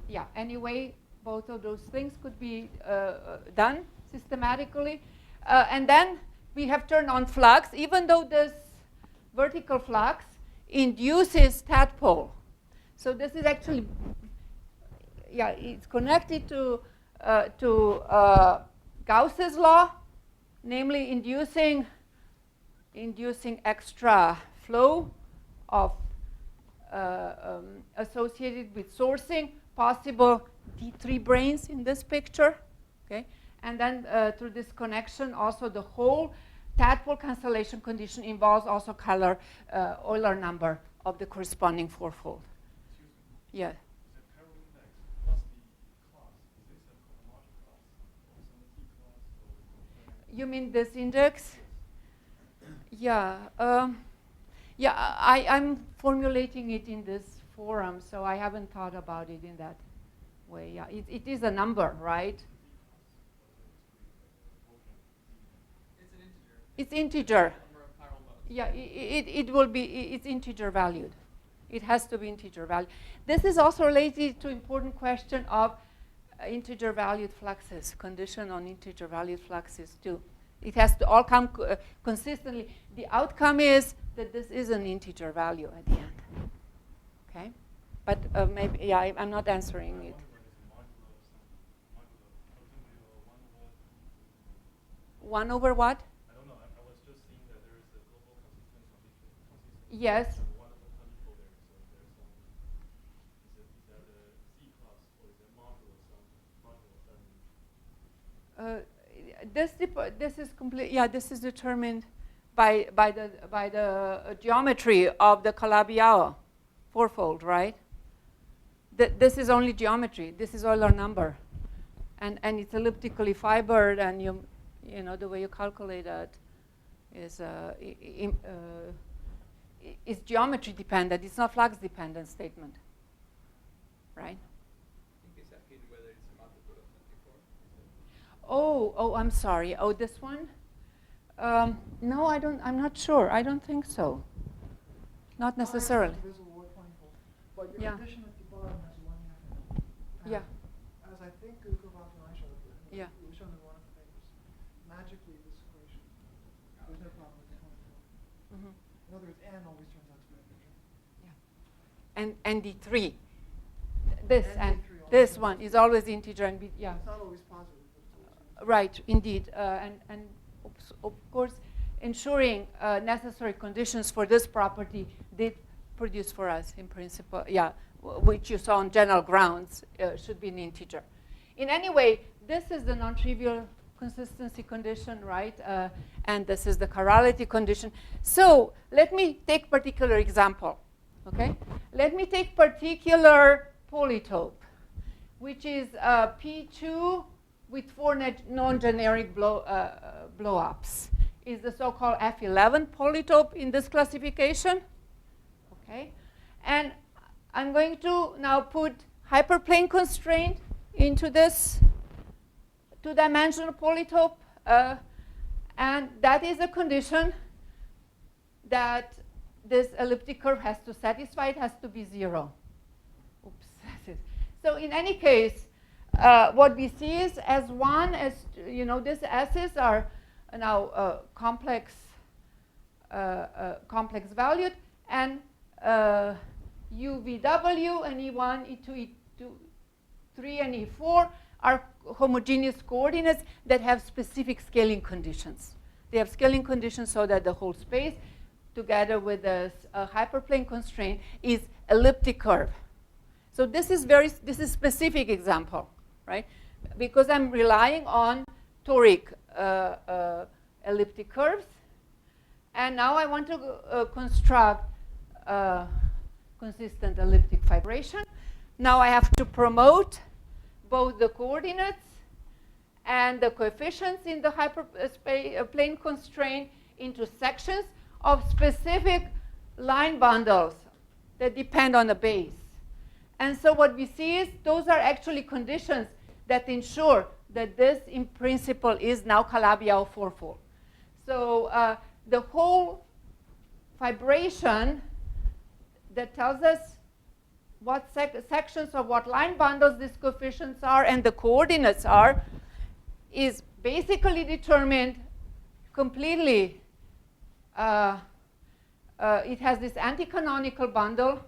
Yeah. Anyway, both of those things could be done systematically, and then we have turned on flux, even though this vertical flux induces tadpole. So this is actually, yeah, it's connected to Gauss's law, namely inducing extra flow of associated with sourcing, possible D3 branes in this picture, okay? And then through this connection, also the whole tadpole cancellation condition involves also color Euler number of the corresponding fourfold. Yeah. The chiral index plus the class, is this a cohomology class or symmetry class? Or You mean this index? Yeah. Yeah, I'm formulating it in this forum, so I haven't thought about it in that way. Yeah, it is a number, right? It's an integer. It's integer. Number of chiral modes. Yeah, it will be, it's integer valued. It has to be integer valued. This is also related to important question of integer valued fluxes, condition on integer valued fluxes too. It has to all come consistently. The outcome is that this is an integer value at the end. Okay? But maybe, yeah, I'm not answering it. 1 over what? I don't know. I was just seeing that there is a global consistency. Yes. One of the polytope there. So there's some. Is that a C class or is it modulo some modulo? This is complete. Yeah, this is determined by the geometry of the Calabi-Yau fourfold, right? This is only geometry. This is Euler number, and it's elliptically fibered, and you know the way you calculate that is geometry dependent. It's not flux dependent statement, right? I think it's asking whether it's a multiple of 24. Oh, I'm sorry. Oh, this one? No, I don't. I'm not sure. I don't think so. Not necessarily. Divisible or polytope, but your Yeah. condition at the bottom has 1/2 and Yeah. As I think Gukov and I showed, Yeah. it was shown in one of the papers. Magically, this equation, there's no problem with the polytope. Mhm. In other words, n always turns out to be an integer. And D3. This And and D3 also this turns one out to is be- always integer and yeah. It's not always positive, but it's always integer. Right, indeed. And of course, ensuring necessary conditions for this property did produce for us, in principle, yeah, which you saw on general grounds, should be an integer. In any way, this is the non-trivial consistency condition, right? And this is the chirality condition. So let me take particular example, okay? Let me take particular polytope, which is P2 with 4 non-generic blow-ups. Is the so-called F11 polytope in this classification. Okay, and I'm going to now put hyperplane constraint into this two-dimensional polytope, and that is a condition that this elliptic curve has to satisfy. It has to be 0. Oops. So in any case, what we see is S1, as you know, these S's are now complex valued, and UVW and E1, E2, E3, and E4 are homogeneous coordinates that have specific scaling conditions. They have scaling conditions so that the whole space, together with the hyperplane constraint, is elliptic curve. So this is specific example, right? Because I'm relying on toric elliptic curves, and now I want to construct consistent elliptic fibration. Now I have to promote both the coordinates and the coefficients in the hyperplane constraint into sections of specific line bundles that depend on the base. And so what we see is those are actually conditions that ensure that this, in principle, is now Calabi-Yau fourfold. So the whole fibration that tells us what sections of what line bundles these coefficients are and the coordinates are is basically determined completely. It has this anti-canonical bundle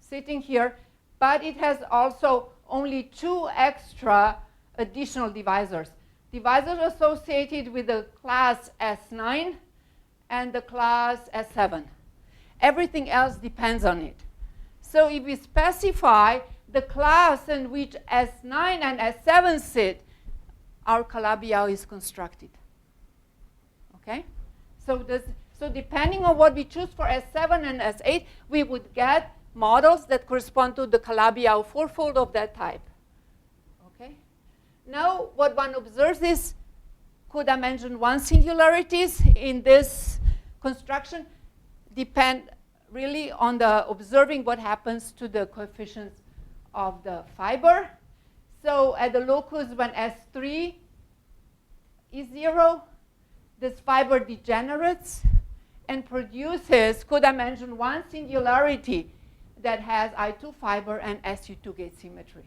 sitting here, but it has also only 2 extra additional divisors. Divisors associated with the class S9 and the class S7. Everything else depends on it. So if we specify the class in which S9 and S7 sit, our Calabi-Yau is constructed. Okay? So depending on what we choose for S7 and S8, we would get models that correspond to the Calabi-Yau fourfold of that type. Okay? Now, what one observes is co-dimension 1 singularities in this construction depend really on the observing what happens to the coefficients of the fiber. So at the locus when S3 is 0, this fiber degenerates and produces codimension 1 singularity that has I2 fiber and SU2 gate symmetry.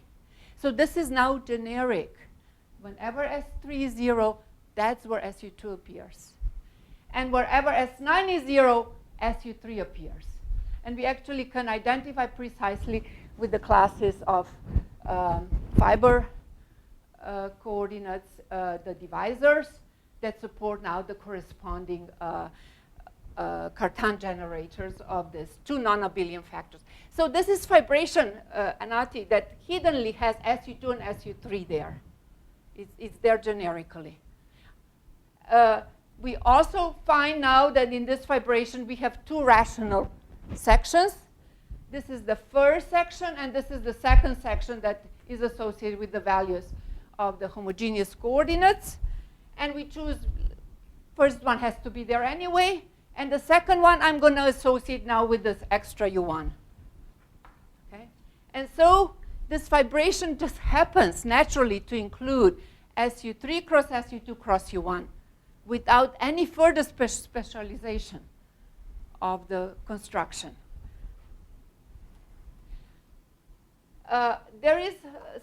So this is now generic. Whenever S3 is 0, that's where SU2 appears. And wherever S9 is 0, SU3 appears. And we actually can identify precisely with the classes of fiber coordinates, the divisors that support now the corresponding Cartan generators of these two non-abelian factors. So this is fibration, Anati, that hiddenly has SU2 and SU3 there. It's there generically. We also find now that in this fibration we have two rational sections. This is the first section, and this is the second section that is associated with the values of the homogeneous coordinates. And we choose, first one has to be there anyway, and the second one I'm going to associate now with this extra U1. Okay? And so this fibration just happens naturally to include SU3 cross SU2 cross U1 without any further specialization of the construction. There is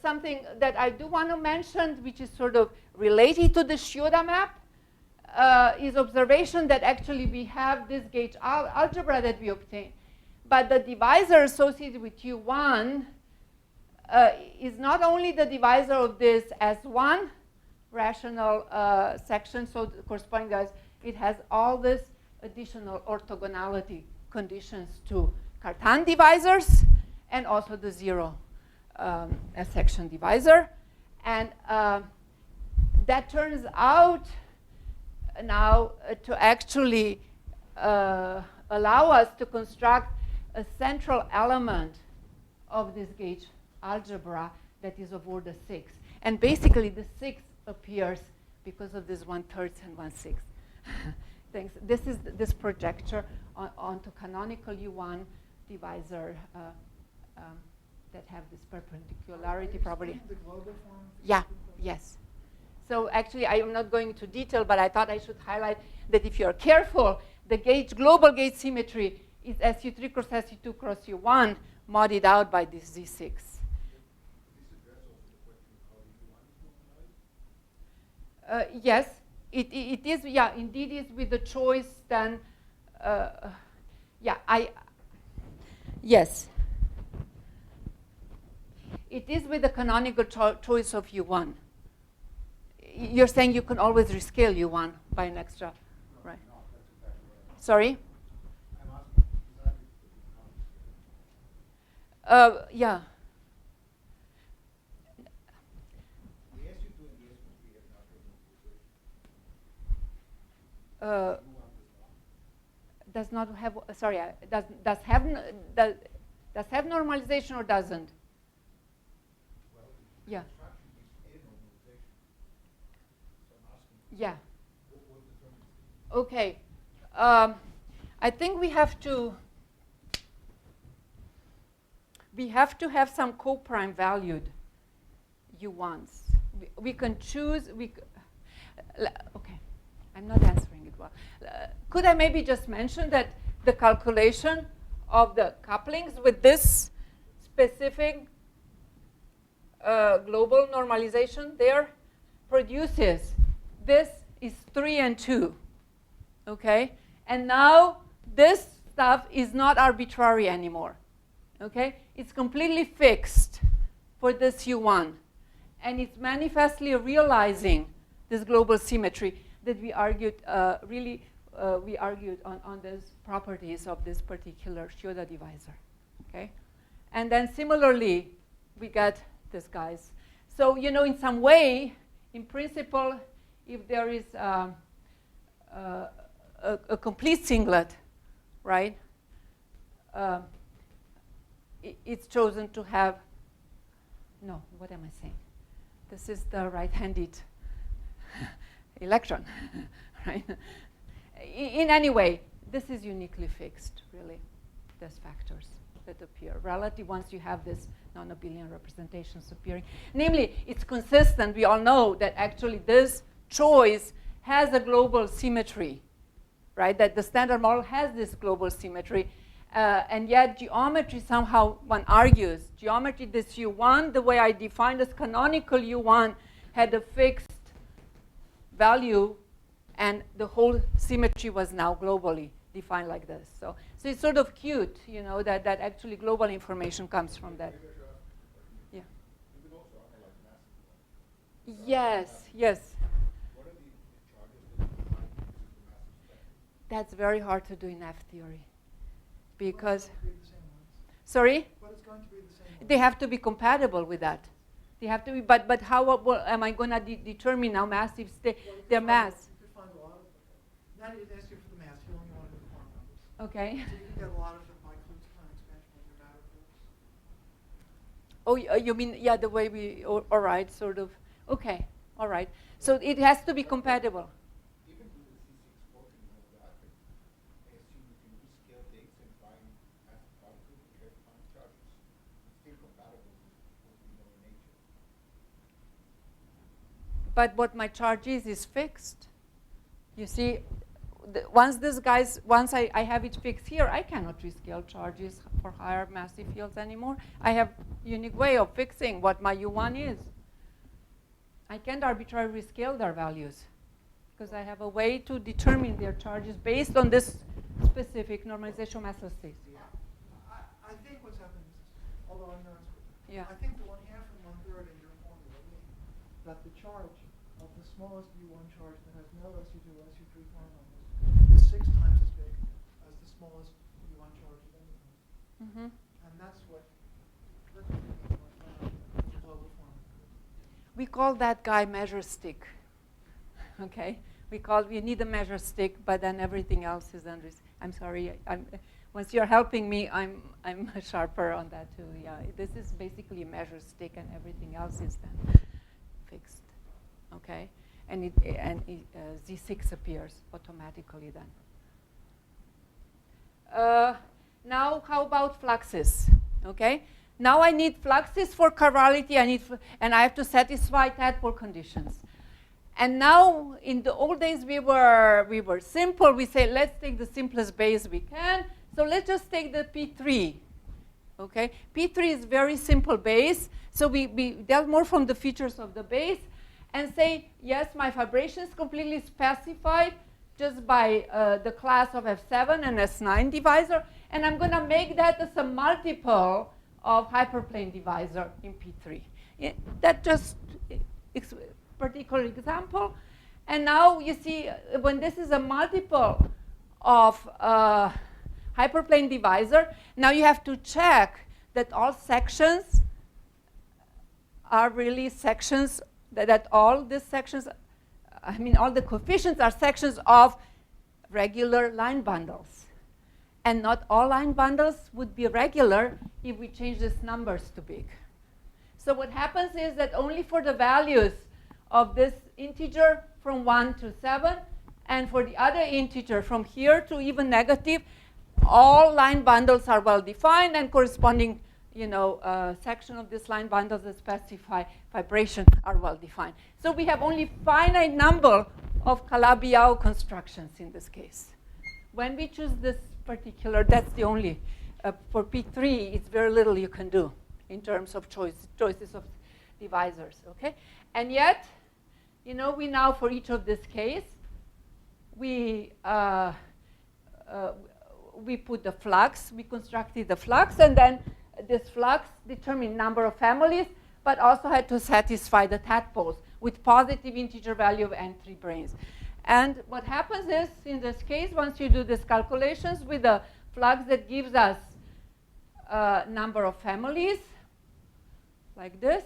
something that I do want to mention, which is sort of related to the Shioda map, is observation that actually we have this gauge algebra that we obtain. But the divisor associated with U1 is not only the divisor of this S1 rational section, so corresponding to it has all this additional orthogonality conditions to Cartan divisors and also the 0 section divisor. And that turns out now to actually allow us to construct a central element of this gauge algebra that is of order 6. And basically the 6 appears because of this 1/3 and 1/6 things. This is this projector onto canonical U1 divisor that have this perpendicularity property. The global form? Yeah, yes. So actually, I am not going into detail, but I thought I should highlight that if you're careful, the global gauge symmetry is SU3 cross SU2 cross U1 modded out by this Z6. Yes, it is, yeah, indeed is with the choice then, yes. It is with the canonical choice of U1. You're saying you can always rescale U1 by an extra, right? No, that's exactly right. Sorry? I'm asking exactly. Yeah. The SU2 and the SU3 have not does not have, sorry, does have normalization or doesn't? well, yeah. Is a normalization. So I'm asking. Yeah. What determines it? Okay. I think we have to have some co-prime valued U1s. We can choose. Okay. I'm not answering it well. Could I maybe just mention that the calculation of the couplings with this specific global normalization there produces this is 3 and 2, okay? And now this stuff is not arbitrary anymore, okay? It's completely fixed for this U1, and it's manifestly realizing this global symmetry that we argued we argued on these properties of this particular Shioda divisor, okay? And then similarly, we get these guys. So, in some way, in principle, if there is a complete singlet, right? It's chosen to have, no, what am I saying? This is the right-handed electron, right? In any way, this is uniquely fixed, really, these factors that appear relative once you have this non-abelian representations appearing. Namely, it's consistent. We all know that actually this choice has a global symmetry, right? That the standard model has this global symmetry. And yet geometry somehow, one argues, geometry, this U1, the way I defined this canonical U1, had a fixed value, and the whole symmetry was now globally defined like this. So it's sort of cute, you know, that actually global information comes from that. Yeah. You could also analyze massive. Yes, yes. What are the charges that you find using the massive spectrum? That's very hard to do in Ftheory. Because, Well, it's going to be the same ones. sorry? But it's going to be the same ones. They have to be compatible with that. They have to be, but how well, am I going to determine now massive Well, their mass? You could find a lot of them. Now you ask you for the mass. You only want to do the quantum numbers. Okay. So you can get a lot of them by Kluge-Klein expansion of your matter fields. Oh, you mean, yeah, the way we, all right, sort of. Okay, all right. So it has to be compatible. Even with the C6 portion of the atom, I assume you can rescale the X and find massive particles which have fine charges. It's still compatible with what we know in nature. But what my charge is fixed. You see, once I have it fixed here, I cannot rescale charges for higher massive fields anymore. I have unique way of fixing what my U1 is. I can't arbitrarily rescale their values because I have a way to determine their charges based on this specific normalization method space. I think what's happening is, although I'm not, Yeah. I think the 1/2 and 1/3 in your formula mean that the charge of the smallest U1 charge that has no SU2, SU3 quantum numbers is 6 times as big as the smallest U1 charge of any kind. Mm-hmm. And that's what the global formula. We call that guy measure stick. Okay, we need a measure stick, but then everything else is under. I'm sorry. Once you're helping me, I'm sharper on that too. Yeah, this is basically a measure stick, and everything else is then fixed. Okay, and Z6 appears automatically then. Now, how about fluxes? Okay. Now I need fluxes for chirality. And I have to satisfy tadpole conditions. And now, in the old days, we were simple. We say, let's take the simplest base we can. So let's just take the P3. Okay, P3 is very simple base. So we dealt more from the features of the base, and say, yes, my vibration is completely specified just by the class of F7 and S9 divisor, and I'm going to make that as a multiple of hyperplane divisor in P3. That just is a particular example. And now you see, when this is a multiple of hyperplane divisor, now you have to check that all sections are really sections, that all these sections, I mean, all the coefficients are sections of regular line bundles. And not all line bundles would be regular if we change these numbers to big. So what happens is that only for the values of this integer from 1 to 7, and for the other integer from here to even negative, all line bundles are well defined, and corresponding section of this line bundles that specify vibration are well defined. So we have only finite number of Calabi-Yau constructions in this case. When we choose this particular, that's the only, for P3, it's very little you can do in terms of choices of divisors, okay? And yet, we now, for each of this case, we put the flux, we constructed the flux, and then this flux determined number of families, but also had to satisfy the tadpoles with positive integer value of n3 branes. And what happens is, in this case, once you do these calculations with the flux that gives us number of families, like this,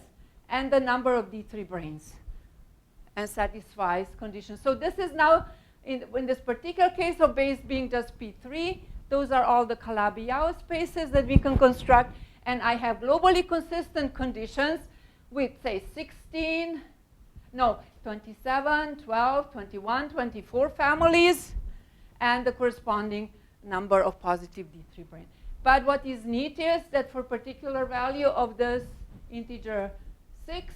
and the number of D3 branes, and satisfies conditions. So this is now in this particular case of base being just P3, those are all the Calabi-Yau spaces that we can construct. And I have globally consistent conditions with, say, 27, 12, 21, 24 families, and the corresponding number of positive D3 branes. But what is neat is that for particular value of this integer 6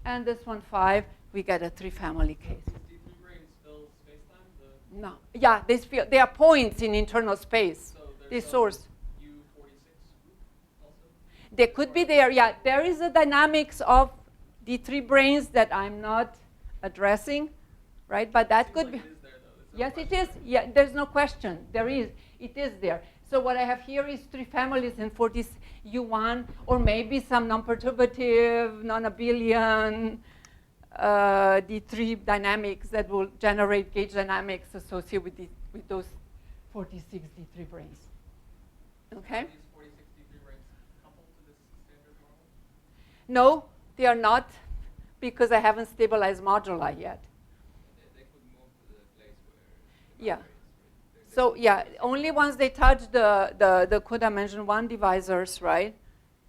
and this one 5, we get a 3-family case. Is D3 brane still spacetime? No. Yeah, they are points in internal space. So They there's source. U46 group also? They could be there. Yeah, there is a dynamics of D3 branes that I'm not addressing, right? But that could be. It is there, though. There's no Yes, it question. is. Yeah, there's no question. There is. It is there. So what I have here is 3 families in 40 U1, or maybe some non-perturbative, non-abelian D3 dynamics that will generate gauge dynamics associated with those 46 D3 branes. Okay? Are these 46 D3 branes coupled to this standard model? No, they are not, because I haven't stabilized moduli yet. They could move to the place where the Yeah. boundary is, right? So yeah, only once they touch the codimension 1 divisors, right,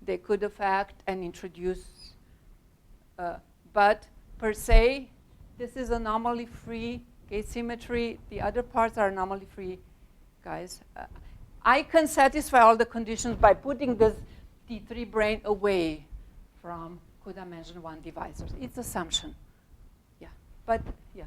they could affect and introduce. But per se, this is anomaly-free gauge symmetry. The other parts are anomaly-free, guys. I can satisfy all the conditions by putting this D3 brane away from codimension 1 divisors. It's assumption. Yeah, but yeah.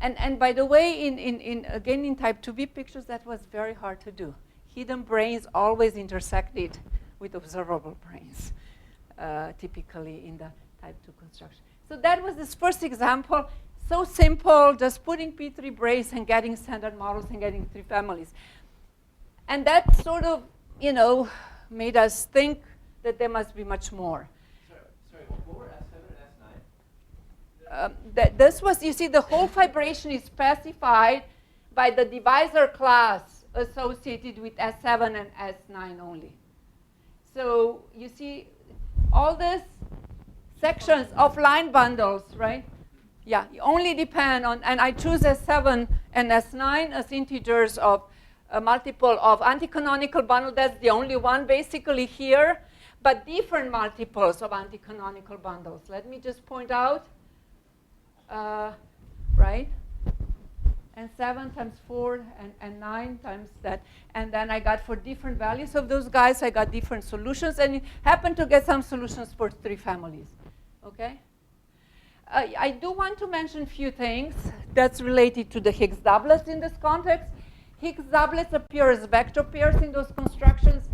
And by the way, again in type 2B pictures, that was very hard to do. Hidden branes always intersected with observable branes, typically in the type 2 construction. So that was this first example. So simple, just putting P3 branes and getting standard models and getting 3 families. And that sort of, made us think that there must be much more. Sorry, what were S7 and S9? This was, you see, the whole fibration is specified by the divisor class associated with S7 and S9 only. So you see all these sections of line bundles, right? Yeah, you only depend on, and I choose S7 and S9 as integers of a multiple of anti-canonical bundle. That's the only one basically here, but different multiples of anti-canonical bundles. Let me just point out. Right? And 7 times 4 and 9 times that. And then I got for different values of those guys, I got different solutions. And it happened to get some solutions for 3 families. Okay? I do want to mention a few things that's related to the Higgs doublets in this context. Higgs doublets appear as vector pairs in those constructions.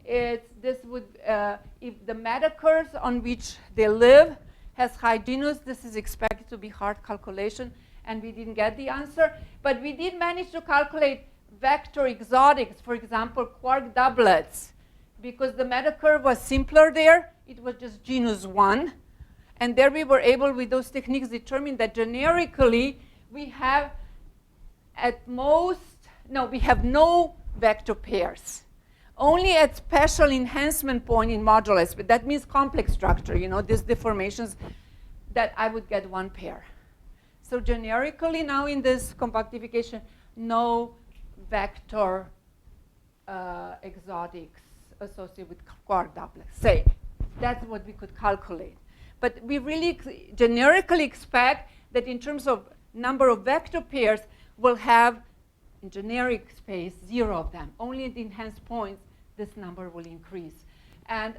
If the meta curves on which they live has high genus, this is expected to be hard calculation, and we didn't get the answer. But we did manage to calculate vector exotics, for example, quark doublets, because the meta curve was simpler there. It was just genus 1. And there we were able, with those techniques, determine that generically we have we have no vector pairs. Only at special enhancement point in modulus, but that means complex structure, these deformations, that I would get 1 pair. So generically now in this compactification, no vector exotics associated with quark doublets. Say, that's what we could calculate. But we really generically expect that in terms of number of vector pairs, we'll have in generic space 0 of them. Only at the enhanced points, this number will increase. And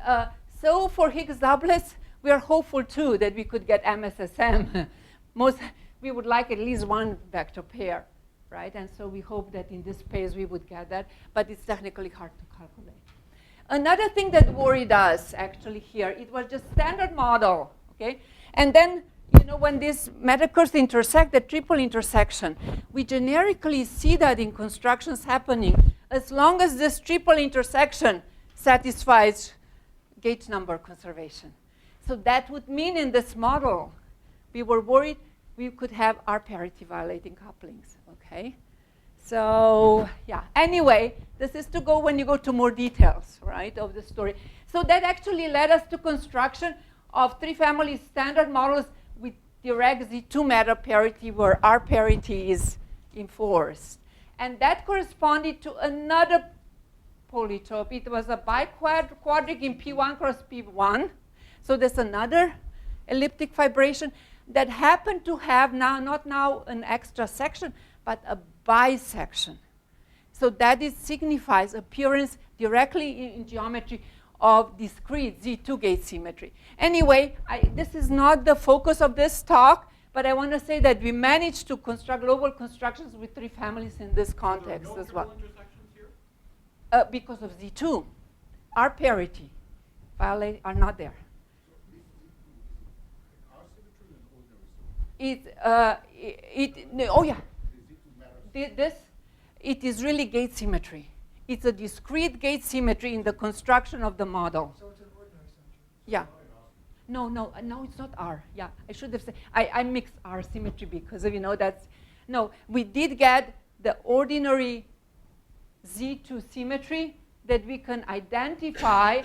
so for Higgs doublets, we are hopeful too that we could get MSSM. We would like at least 1 vector pair, right? And so we hope that in this space we would get that, but it's technically hard to calculate. Another thing that worried us actually here, it was just standard model, okay? And then, when these meta curves intersect, the triple intersection, we generically see that in constructions happening as long as this triple intersection satisfies gauge number conservation. So that would mean in this model, we were worried we could have R parity violating couplings, okay? So, yeah, anyway, this is to go when you go to more details, right, of the story. So that actually led us to construction of 3 family standard models with direct Z2 meta parity, where R parity is enforced. And that corresponded to another polytope. It was a biquadratic in P1 cross P1. So there's another elliptic fibration that happened to have not now an extra section, but a bisection. So that signifies appearance directly in geometry of discrete Z2 gate symmetry. Anyway, this is not the focus of this talk, but I want to say that we managed to construct global constructions with 3 families in this context as well. Intersections here? Because of Z2. Our parity are not there. It is really gate symmetry. It's a discrete gate symmetry in the construction of the model. So it's an ordinary symmetry. Yeah. No, it's not R. Yeah, I should have said, I mixed R symmetry because, no, we did get the ordinary Z2 symmetry that we can identify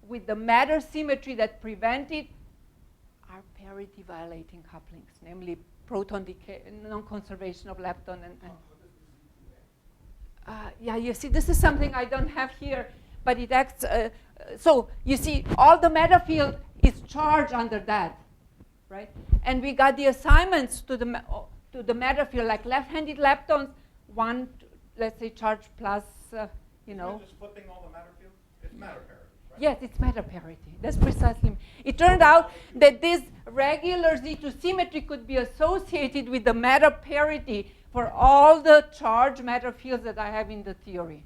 with the matter symmetry that prevented our parity violating couplings, namely proton decay, non-conservation of lepton yeah, you see, this is something I don't have here, but it acts, so you see, all the matter field is charged under that, right? And we got the assignments to the matter field, like left-handed leptons, one, let's say, charge plus, Just flipping all the matter field? It's matter parity, right? Yes, it's matter parity. That's precisely. It turned out that this regular Z2 symmetry could be associated with the matter parity for all the charge matter fields that I have in the theory.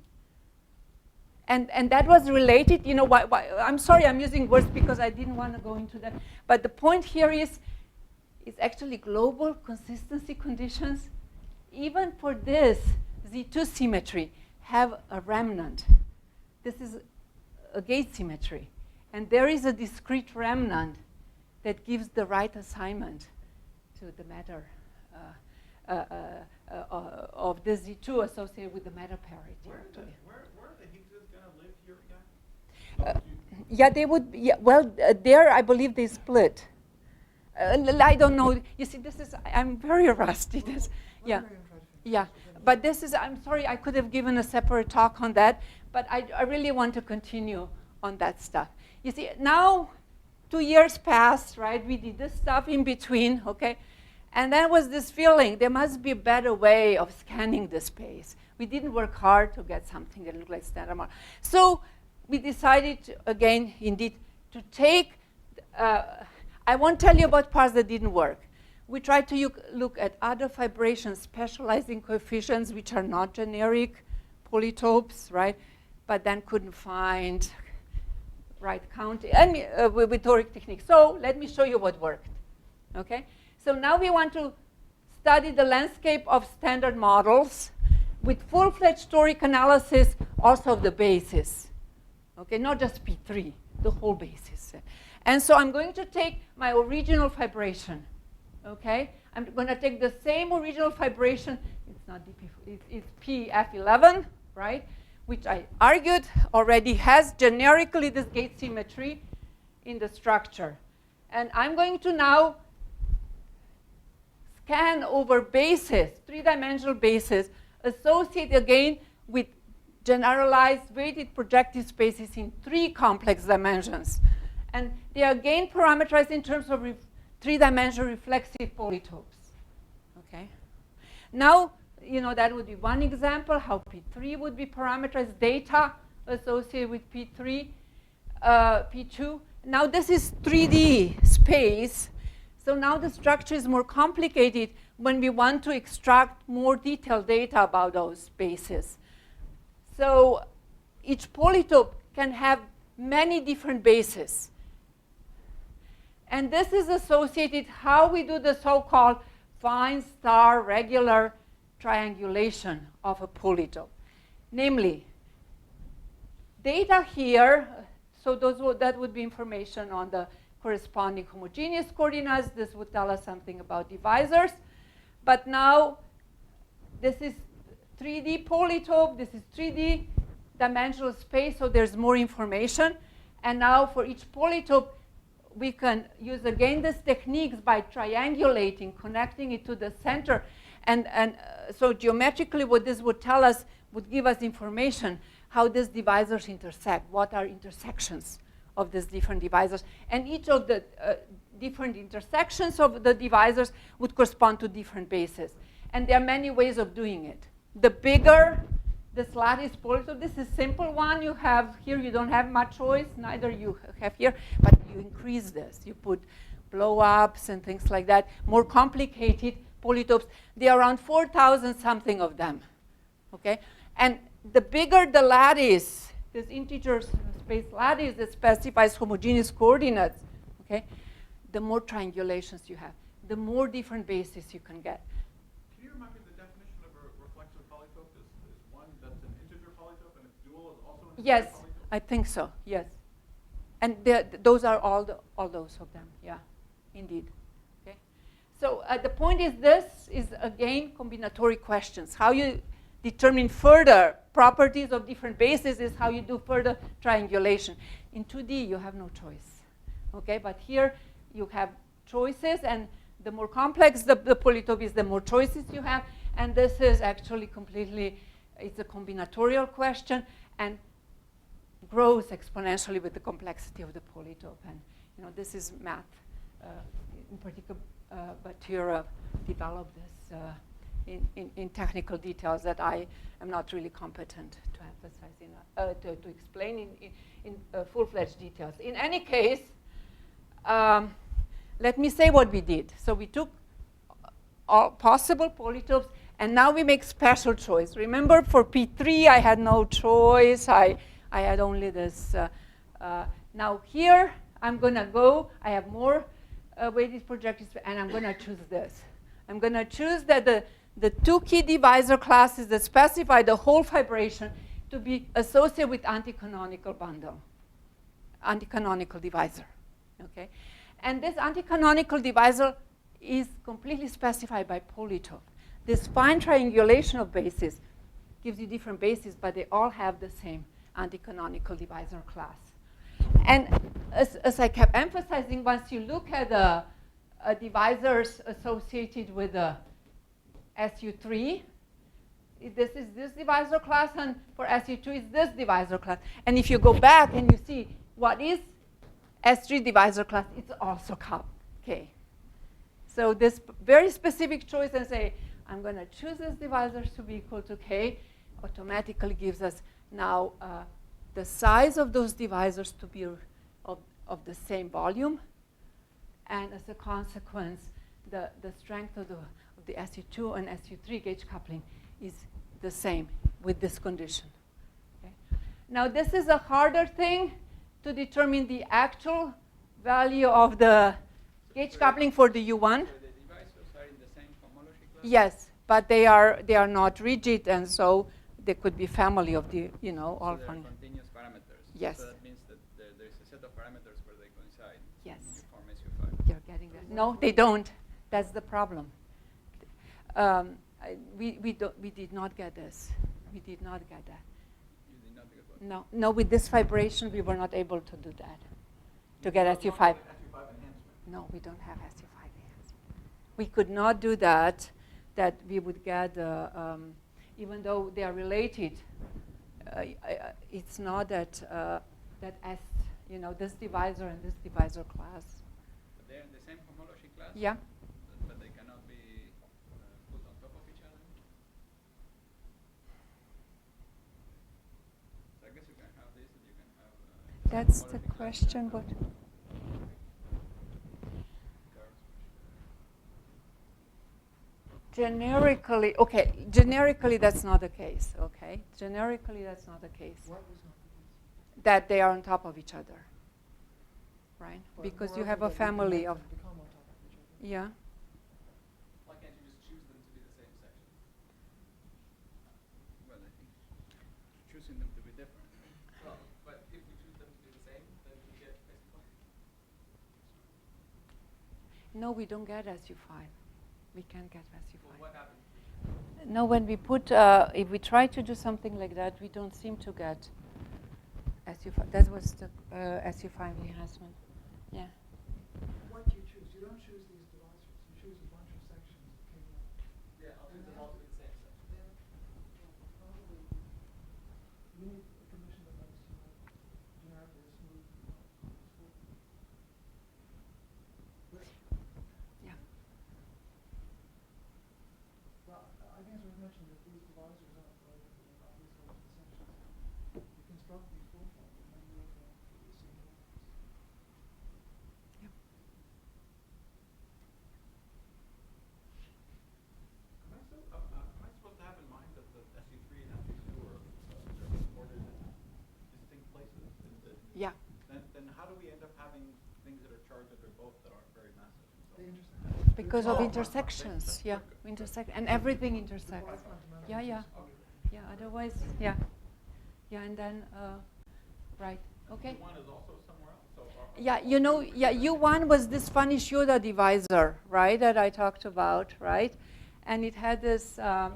And that was related, I'm sorry I'm using words because I didn't want to go into that. But the point here is actually global consistency conditions, even for this Z2 symmetry, have a remnant. This is a gate symmetry. And there is a discrete remnant that gives the right assignment to the matter of the Z2 associated with the matter parity. Where are the Higgses going to live here again? Yeah, they would. Yeah, well, there I believe they split. I don't know. You see, I'm very rusty. Yeah, yeah. But this is. I'm sorry, I could have given a separate talk on that, but I really want to continue on that stuff. You see, now 2 years passed, right? We did this stuff in between, okay? And then was this feeling, there must be a better way of scanning the space. We didn't work hard to get something that looked like standard model. So we decided, again, indeed, to take, I won't tell you about parts that didn't work. We tried to look at other fibrations, specializing coefficients, which are not generic polytopes, right? But then couldn't find right counting, and with Toric technique. So let me show you what worked, okay? So now we want to study the landscape of standard models with full-fledged Toric analysis also of the basis. Okay, not just P3, the whole basis. And so I'm going to take my original fibration. Okay, I'm going to take the same original fibration. It's not DP, it's PF11, right? Which I argued already has generically this gate symmetry in the structure. And I'm going to now scan over bases, 3-dimensional bases, associated again with generalized weighted projective spaces in 3 complex dimensions. And they are again parameterized in terms of 3-dimensional reflexive polytopes. Okay. Now, that would be one example how P3 would be parameterized data associated with P3, P2. Now this is 3D space. So now the structure is more complicated when we want to extract more detailed data about those spaces. So each polytope can have many different bases. And this is associated how we do the so-called fine star regular triangulation of a polytope. Namely, data here, so that would be information on the corresponding homogeneous coordinates. This would tell us something about divisors. But now, this is 3D polytope. This is 3D dimensional space, so there's more information. And now for each polytope, we can use again these techniques by triangulating, connecting it to the center. So geometrically, what this would tell us would give us information how these divisors intersect, what are intersections of these different divisors. And each of the different intersections of the divisors would correspond to different bases. And there are many ways of doing it. The bigger this lattice polytope, this is simple one you have here. You don't have much choice, neither you have here, but you increase this. You put blow-ups and things like that. More complicated polytopes, there are around 4,000 something of them, okay? And the bigger the lattice, this integer space lattice that specifies homogeneous coordinates, okay, the more triangulations you have, the more different bases you can get. Can you remind me the definition of a reflexive polytope is one that's an integer polytope and a dual is also an Yes, integer polytope? I think so, yes. And those are all those of them, yeah, indeed. Okay. So the point is this is, again, combinatory questions. How you determine further properties of different bases is how you do further triangulation. In 2D, you have no choice, okay? But here, you have choices, and the more complex the polytope is, the more choices you have. And this is actually completely, it's a combinatorial question, and grows exponentially with the complexity of the polytope. And this is math in particular, but here developed this in technical details that I am not really competent to emphasize to explain in full-fledged details. In any case, let me say what we did. So we took all possible polytopes, and now we make special choice. Remember, for P3, I had no choice. I had only this. Now here, I'm going to go. I have more weighted projections, and I'm going to choose this. I'm going to choose that the two key divisor classes that specify the whole fibration to be associated with anti-canonical bundle, anti-canonical divisor. Okay? And this anti-canonical divisor is completely specified by polytope. This fine triangulation of bases gives you different bases, but they all have the same anti-canonical divisor class. And as I kept emphasizing, once you look at the divisors associated with the SU3, this is this divisor class, and for SU2 is this divisor class. And if you go back and you see what is S3 divisor class, it's also K. So this very specific choice and say, I'm going to choose these divisors to be equal to K, automatically gives us now the size of those divisors to be of the same volume. And as a consequence, the strength of the SU2 and SU3 gauge coupling is the same with this condition. Okay? Now, this is a harder thing to determine the actual value of the gauge coupling for the U1. So the divisors are in the same homology class? Yes, but they are not rigid, and so they could be family of the, all so fun. continuous parameters. Yes. So that means that there's a set of parameters where they coincide. Yes. You form SU5. You're getting that. No, they don't. That's the problem. We did not get this. We did not get that. You did not get what? No, with this vibration, we were not able to do that, to get SU5. SU5 enhancement. No, we don't have SU5 enhancement. We could not do that we would get, even though they are related, it's not that S, this divisor and this divisor class. But they're in the same homology class? Yeah. But they cannot be put on top of each other? So I guess you can have this and you can have... That's the homology class question. and What? curves. Generically, that's not the case, okay? Generically, that's not the case. What was not the case? That they are on top of each other, right? But Because more you have often a they family become of, on top of each other. yeah. Why can't you just choose them to be the same section? Well, I think choosing them to be different. Well, but if we choose them to be the same, then we get SU5. No, we don't get SU5. We can't get SU5. Well, what happens? No, when we put, if we try to do something like that, we don't seem to get SU5. That was the SU5 enhancement. Yeah. What do you choose? You don't choose these divisors. You choose a bunch of sections that came out. Yeah, I'll And mentioned that these divisors aren't related to the obvious intersections. You construct these full forms, and then you look at the singularities. Am I supposed to have in mind that the SU3 and SU2 are supported in distinct places? Yeah. Then how do we end up having things that are charged that are both that aren't very massive? They intersect. Because of intersections, yeah, and everything intersects. Yeah, yeah, yeah. Otherwise, yeah, yeah, and then, right, okay. U1 is also somewhere else. So Yeah, you know, yeah, U1 was this funny Shioda divisor, right, that I talked about, right, and it had this. it also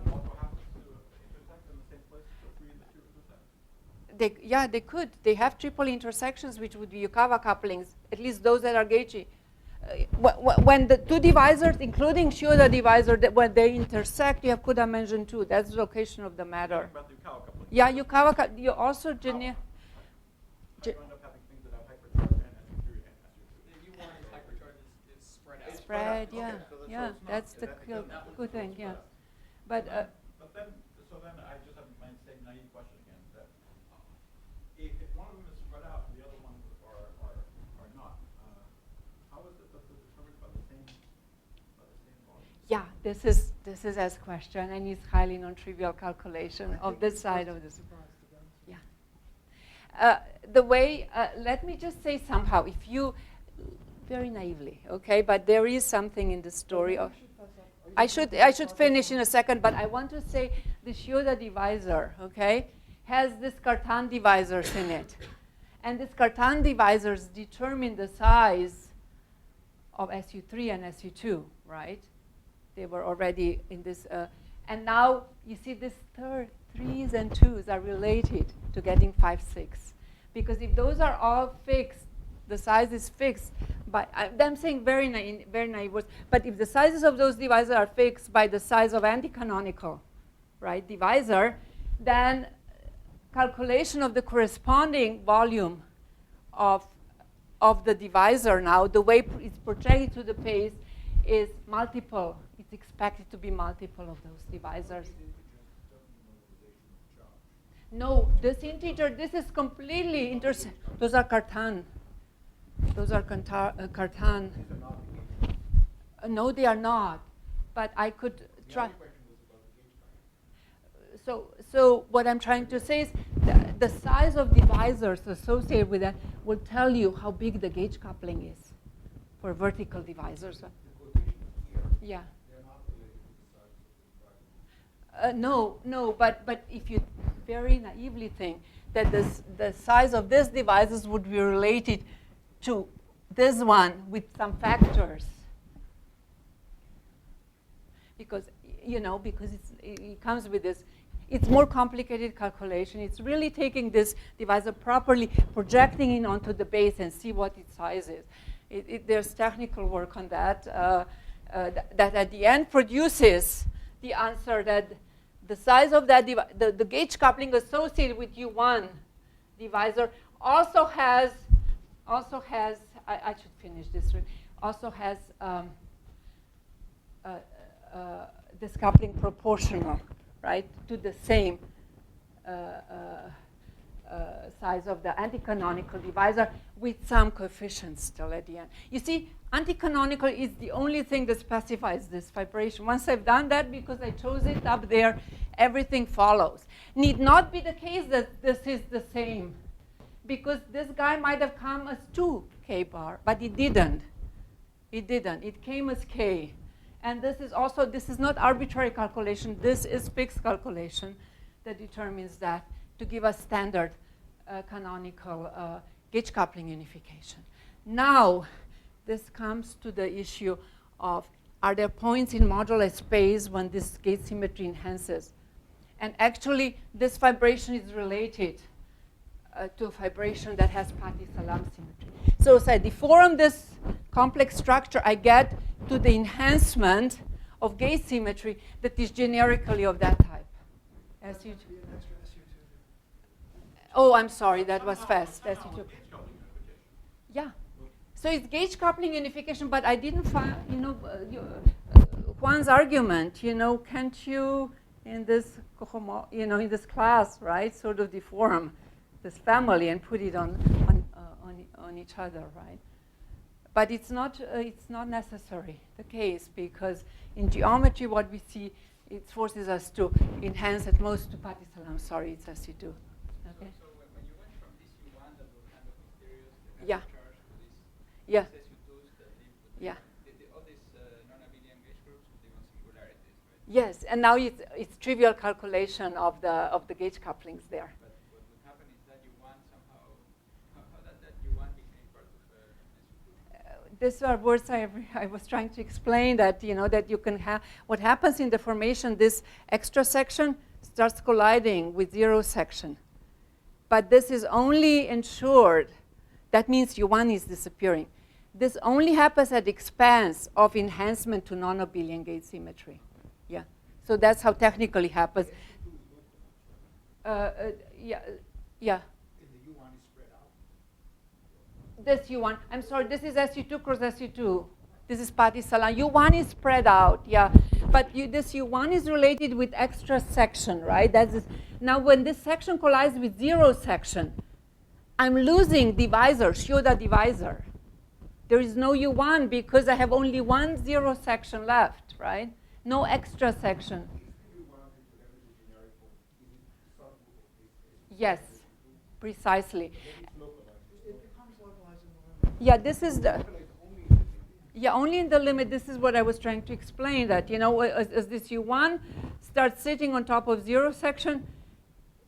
happens to intersect in the same place, so 3 and the 2 intersect. Yeah, they could. They have triple intersections, which would be Yukawa couplings, at least those that are gaugy. When the two divisors, including Shioda divisor, when they intersect, you have Kuda mention 2. That's the location of the matter. About the Yukawa coupling. Yeah, Yukawa, you also, How do you end up having things that have hypercharge and SU3 and SU2? The U1 is hypercharge is spread out. spread, Okay, yeah, so yeah, it's not- that's the it doesn't- good thing, it's yeah. spread out. But But then I just have my same naive question again. That if one of them is spread out and the other ones are not, how is it that they're determined by the same volume? yeah, this is as question, and it's highly non-trivial calculation of this side of this. Yeah. The way, let me just say somehow, if you, very naively, okay, but there is something in the story of. I should finish in a second, but I want to say the Shioda divisor, okay, has this Cartan divisors in it. And these Cartan divisors determine the size of SU3 and SU2, right? They were already in this, and now you see these 3s and 2s are related to getting 5, 6. Because if those are all fixed, the size is fixed. I'm saying very naive words, but if the sizes of those divisors are fixed by the size of anti-canonical, right, divisor, then calculation of the corresponding volume of the divisor now, the way it's projected to the base, is multiple. It's expected to be multiple of those divisors. No, this integer, this is completely those are Cartan. Those are Cartan. No, they are not. But I could try. So what I'm trying to say is the size of divisors associated with that will tell you how big the gauge coupling is for vertical divisors. Yeah. No, but if you very naively think that the size of these divisors would be related to this one with some factors, because it comes with this. It's more complicated calculation. It's really taking this divisor properly, projecting it onto the base and see what its size is. There's technical work on that that at the end produces the answer that the size of that the gauge coupling associated with U1 divisor also has I should finish this. Also has this coupling proportional, right, to the same size of the anticanonical divisor with some coefficients still at the end. You see, anticanonical is the only thing that specifies this vibration. Once I've done that, because I chose it up there, everything follows. Need not be the case that this is the same, because this guy might have come as 2k bar, but it didn't. It didn't. It came as k. And this is not arbitrary calculation. This is fixed calculation that determines that to give us standard canonical gauge coupling unification. Now, this comes to the issue of, are there points in modular space when this gauge symmetry enhances? And actually, this vibration is related to a vibration that has Patti-Salam symmetry. So as I deform this complex structure, I get to the enhancement of gauge symmetry that is generically of that type. SU2. Oh, I'm sorry, that was fast. SU2. Yeah. So it's gauge coupling unification, but I didn't find, Juan's argument, can't you in this, in this class, right? Sort of deform this family and put it on each other, right? But it's not necessary the case, because in geometry what we see, it forces us to enhance at most to particle. I'm sorry, it's SC2. Okay. So when you went from this U1 that were kind of mysterious, the Yeah. charge to this Yeah. SU2s that live Yeah. all these non-abelian gauge groups live on singularities, right? Yes, and now it's trivial calculation of the gauge couplings there. But what would happen is that U1 somehow, how that U1 became part of SU2? These are words I was trying to explain, that that you can have what happens in the formation. This extra section starts colliding with zero section, but this is only ensured. That means U1 is disappearing. This only happens at the expense of enhancement to non-abelian gauge symmetry. Yeah, so that's how technically happens. Yeah. This U1, I'm sorry, this is SU2 cross SU2. This is partisalan. U1 is spread out, yeah. But this U1 is related with extra section, right? Now when this section collides with zero section, I'm losing divisor, Shioda divisor. There is no U1 because I have only one zero section left, right? No extra section. Yes, precisely. Yeah, this is the. Yeah, only in the limit. This is what I was trying to explain. That as this U1 starts sitting on top of zero section,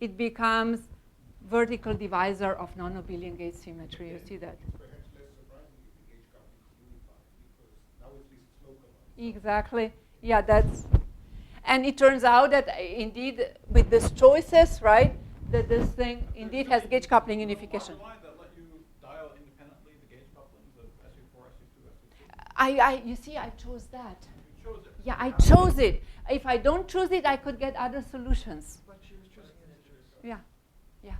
it becomes vertical divisor of non-abelian gauge symmetry. You see that? Exactly. Yeah, that's. And it turns out that indeed with these choices, right, that this thing indeed has gauge coupling unification. You see, I chose that. You chose it. Yeah, I chose it. If I don't choose it, I could get other solutions. But she was choosing integers. Yeah, yeah.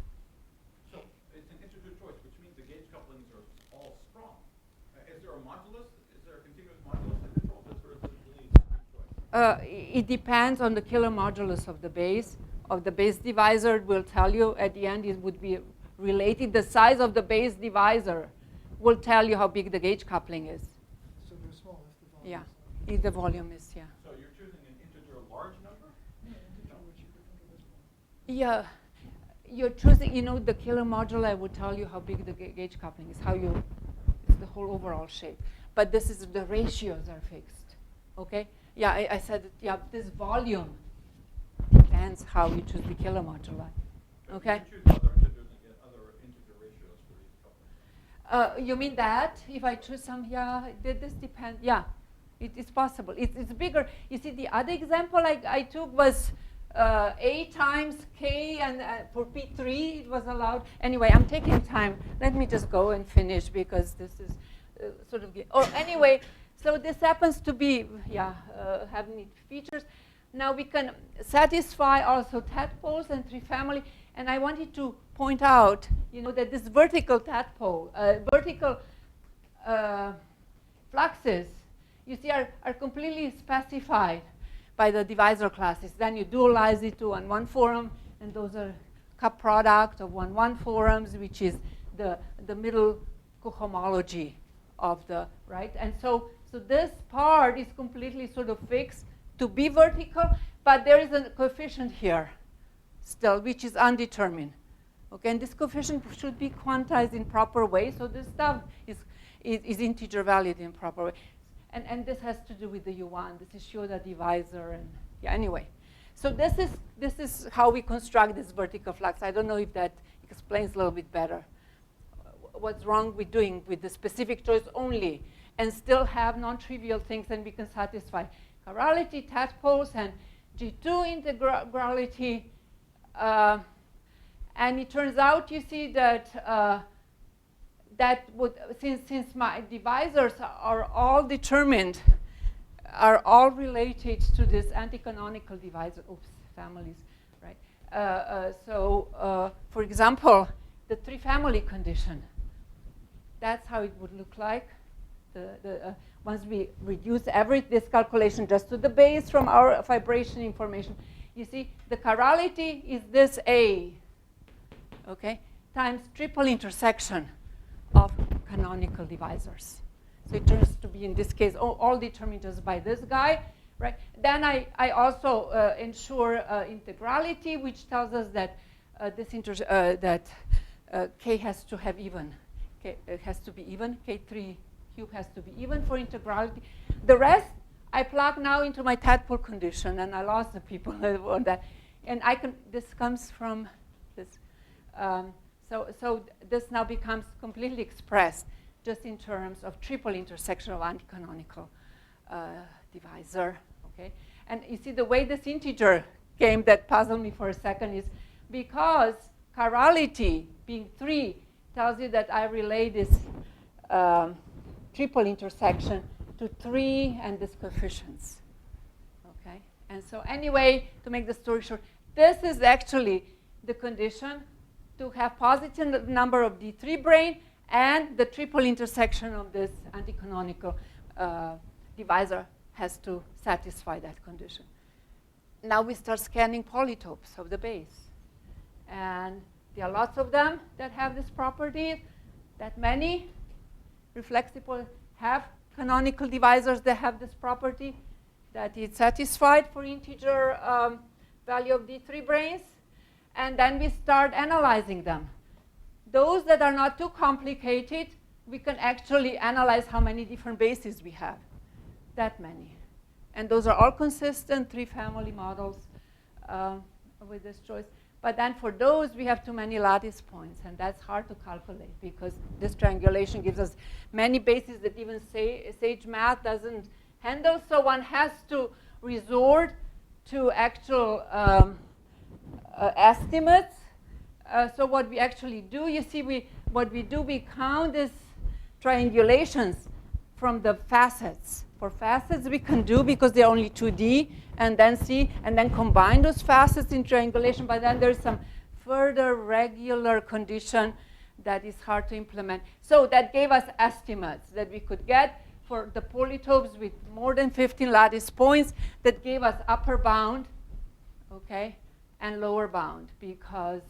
So it's an integer choice, which means the gauge couplings are all strong. Is there a modulus? Is there a continuous modulus that controls this, or is it really a discrete choice? It depends on the killer modulus of the base. Divisor will tell you at the end it would be related. The size of the base divisor will tell you how big the gauge coupling is. So they're small if the volume Yeah, is large. if the volume is, yeah. So you're choosing an integer large number? Yeah, integer, which you could think of as one. Yeah, you're choosing, the killer moduli would tell you how big the gauge coupling is, it's the whole overall shape. But the ratios are fixed, okay? Yeah, I said, this volume depends how you choose the killer moduli, okay? You can choose other integers and get other integer ratios for each coupling. You mean that? If I choose some, this depends, yeah. It's possible. It's bigger. You see, the other example I took was A times K, and for P3 it was allowed. Anyway, I'm taking time. Let me just go and finish, because this is sort of. Anyway, so this happens to be, have neat features. Now we can satisfy also tadpoles and tree family. And I wanted to point out, that this vertical tadpole, vertical fluxes, you see, are completely specified by the divisor classes. Then you dualize it to 1-1 forum, and those are cup product of 1-1 forums, which is the middle cohomology of the, right? And so this part is completely sort of fixed to be vertical, but there is a coefficient here still, which is undetermined. Okay, and this coefficient should be quantized in proper way, so this stuff is integer valued in proper way. And this has to do with the U1. This is Shioda divisor, and anyway. So this is how we construct this vertical flux. I don't know if that explains a little bit better what's wrong with doing with the specific choice only, and still have non-trivial things, and we can satisfy chirality, tadpoles, and G2 integrality. And it turns out, you see, that since my divisors are all determined, are all related to this anti-canonical divisor families, right? For example, the three family condition. That's how it would look like. Once we reduce this calculation just to the base from our vibration information, You see, the chirality is this A, okay, times triple intersection of canonical divisors. So it turns to be, in this case, all determined just by this guy, right? Then I also ensure integrality, which tells us that K has to have even. K has to be even. K3 cube has to be even for integrality. The rest I plug now into my tadpole condition, and I lost the people on that. And this comes from this. So this now becomes completely expressed just in terms of triple intersection of anticanonical divisor. Okay? And you see the way this integer came that puzzled me for a second is because chirality being 3 tells you that I relate this triple intersection to 3 and these coefficients. Okay? And so anyway, to make the story short, this is actually the condition to have positive number of D3 brane and the triple intersection of this anticanonical divisor has to satisfy that condition. Now we start scanning polytopes of the base. And there are lots of them that have this property. That many reflexible have canonical divisors that have this property, that it's satisfied for integer value of D3 branes. And then we start analyzing them. Those that are not too complicated, we can actually analyze how many different bases we have. That many. And those are all consistent 3-family models with this choice. But then for those, we have too many lattice points, and that's hard to calculate because this triangulation gives us many bases that even Sage math doesn't handle. So one has to resort to actual estimates. So what we actually do, you see, we count these triangulations from the facets. For facets, we can do because they're only 2D, and then see, and then combine those facets in triangulation. But then there's some further regular condition that is hard to implement. So that gave us estimates that we could get for the polytopes with more than 15 lattice points. That gave us upper bound, okay, and lower bound, because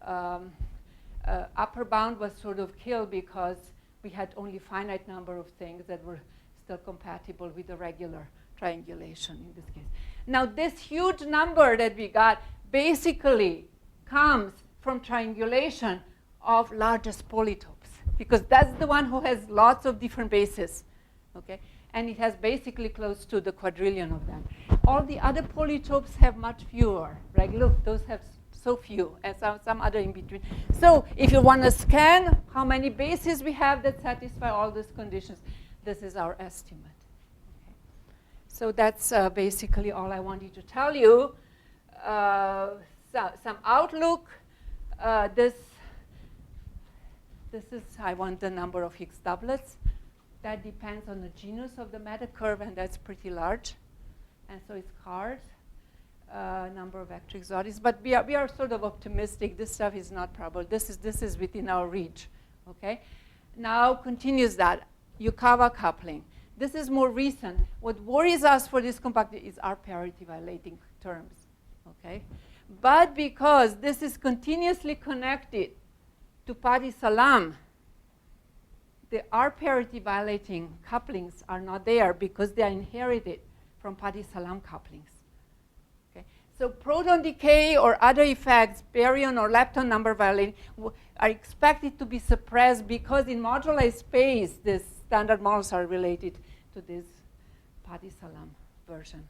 upper bound was sort of killed because we had only finite number of things that were still compatible with the regular triangulation in this case. Now this huge number that we got basically comes from triangulation of largest polytopes, because that's the one who has lots of different bases, okay? And it has basically close to the quadrillion of them. All the other polytopes have much fewer, right? Look, those have so few, and some other in between. So if you want to scan how many bases we have that satisfy all these conditions, this is our estimate. Okay. So that's basically all I wanted to tell you. Some outlook. This is, I want the number of Higgs doublets. That depends on the genus of the meta curve, and that's pretty large. And so it's hard. Number of vector exotics. But we are sort of optimistic. This stuff is not probable. This is within our reach. Okay. Now continues that. Yukawa coupling. This is more recent. What worries us for this compactness is R parity violating terms. Okay? But because this is continuously connected to Padi-Salam, the R parity violating couplings are not there because they are inherited from Padi-Salam couplings. Okay? So proton decay or other effects, baryon or lepton number violating, are expected to be suppressed because in moduli space, these standard models are related to this Padi-Salam version.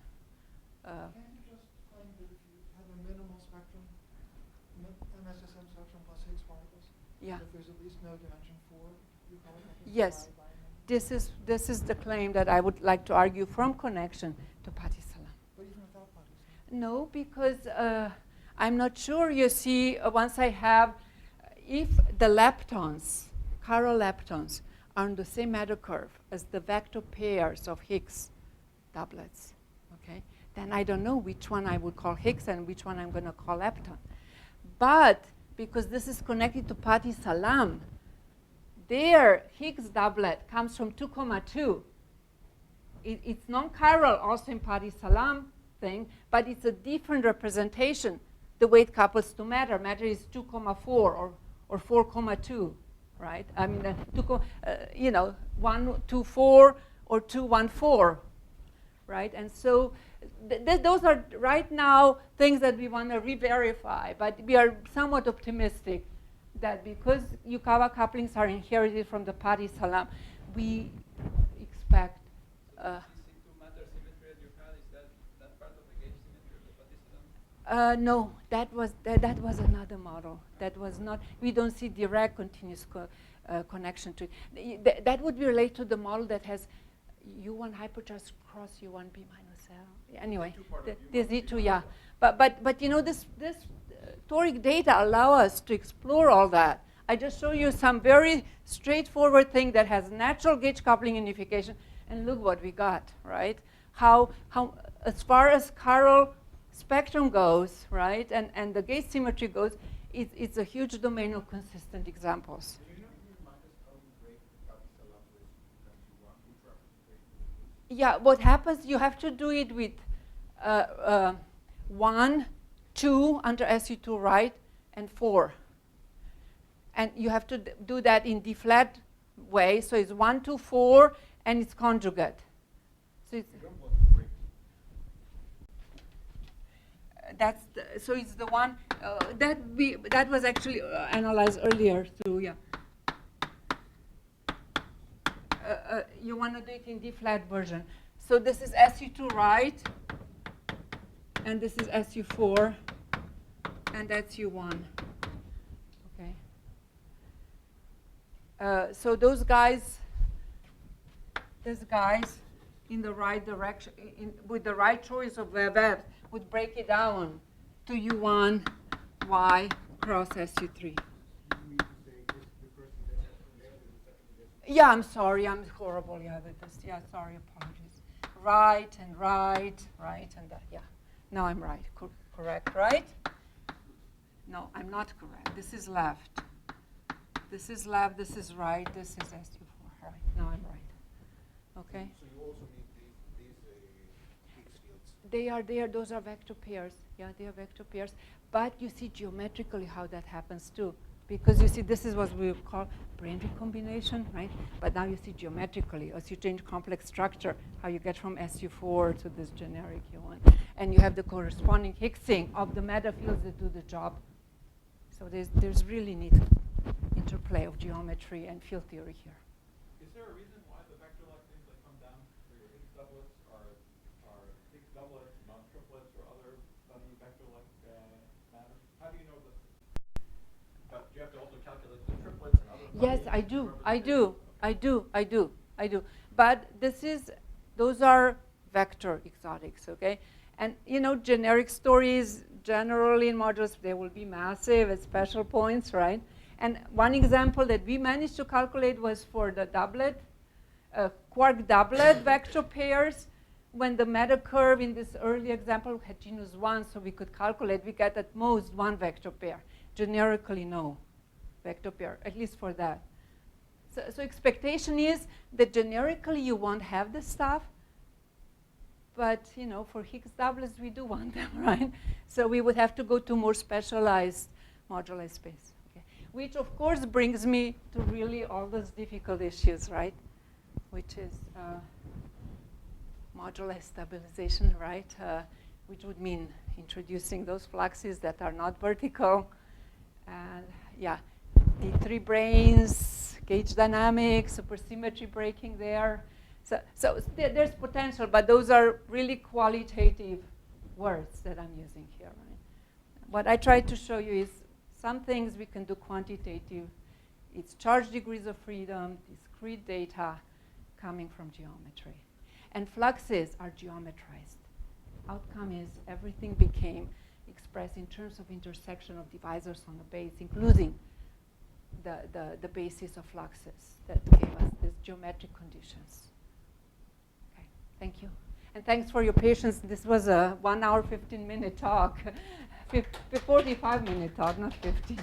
Can you just claim that if you have a minimal spectrum, MSSM spectrum plus Higgs particles, Yeah. if there's at least no dimension 4, you call it? Yes. This is the claim that I would like to argue from connection to Padi-Salam. But even without Padi-Salam? No, because I'm not sure, you see, once I have, if the leptons, chiral leptons, are on the same matter curve as the vector pairs of Higgs doublets, okay, then I don't know which one I would call Higgs and which one I'm going to call lepton. But because this is connected to Padi-Salam, their Higgs doublet comes from 2,2. It's non-chiral also in Padi-Salam. thing, but it's a different representation. The way it couples to matter. Matter is 2,4 or 4,2, right? I mean, 1,2,4 or 2,1,4, right? And so those are right now things that we want to re-verify, but we are somewhat optimistic that because Yukawa couplings are inherited from the Patti salam, we expect. Matter symmetry that you had, is that part of the gauge symmetry of the Patti salam? No, that was another model. That was not. We don't see direct continuous connection to it. That would be related to the model that has U1 hypercharged cross U1 B minus L. Anyway, this Z2, yeah. But you know, this toric data allow us to explore all that. I just show you some very straightforward thing that has natural gauge coupling unification, and look what we got, right? How as far as chiral spectrum goes, right, and the gauge symmetry goes, it's a huge domain of consistent examples. Yeah, what happens, you have to do it with 1, 2 under SU2 right, and 4. And you have to do that in D-flat way, so it's 1, 2, 4, and it's conjugate. So it's, so it's the one that was actually analyzed earlier too, yeah. You want to do it in D-flat version. So this is SU2 right, and this is SU4, and that's U1. Okay. So those guys, in the right direction, with the right choice of web, would break it down to U1 Y cross SU3. Yeah, I'm sorry, I'm horrible. Yeah, with this. Yeah, sorry, apologies. Right, and yeah. Now I'm right. Correct, right? No, I'm not correct. This is left. This is left. This is right. This is SU4. Right. Now I'm right. Okay. So you also need these Higgs fields. They are there. Those are vector pairs. Yeah, they are vector pairs. But you see geometrically how that happens too. Because you see, this is what we call brain recombination, right? But now you see geometrically, as you change complex structure, how you get from SU4 to this generic U1. And you have the corresponding Higgsing of the matter fields that do the job. So there's really neat interplay of geometry and field theory here. Is there a reason why the vector-like things that come down for your Higgs doublets are Higgs doublets, not triplets, or other funny vector-like matter? How do you know this? But you have to also calculate the triplets and other. Yes, I do. But those are vector exotics, okay? And you know, generic stories generally in modules, they will be massive at special points, right? And one example that we managed to calculate was for the doublet, quark doublet vector pairs. When the meta curve in this early example had genus 1, so we could calculate, we get at most 1 vector pair. Generically, no vector pair, at least for that. So expectation is that generically you won't have this stuff, but you know, for Higgs doublets we do want them, right? So we would have to go to more specialized moduli space, okay? Which of course brings me to really all those difficult issues, right? Which is moduli stabilization, right? Which would mean introducing those fluxes that are not vertical, and yeah, D3 branes, gauge dynamics, supersymmetry breaking there. So there's potential, but those are really qualitative words that I'm using here, right? What I tried to show you is some things we can do quantitative. It's charge degrees of freedom, discrete data coming from geometry. And fluxes are geometrized. Outcome is everything became expressed in terms of intersection of divisors on the base, including the basis of fluxes that gave us these geometric conditions. Okay, thank you. And thanks for your patience. This was a 1 hour, 15-minute talk. 45-minute talk, not 15.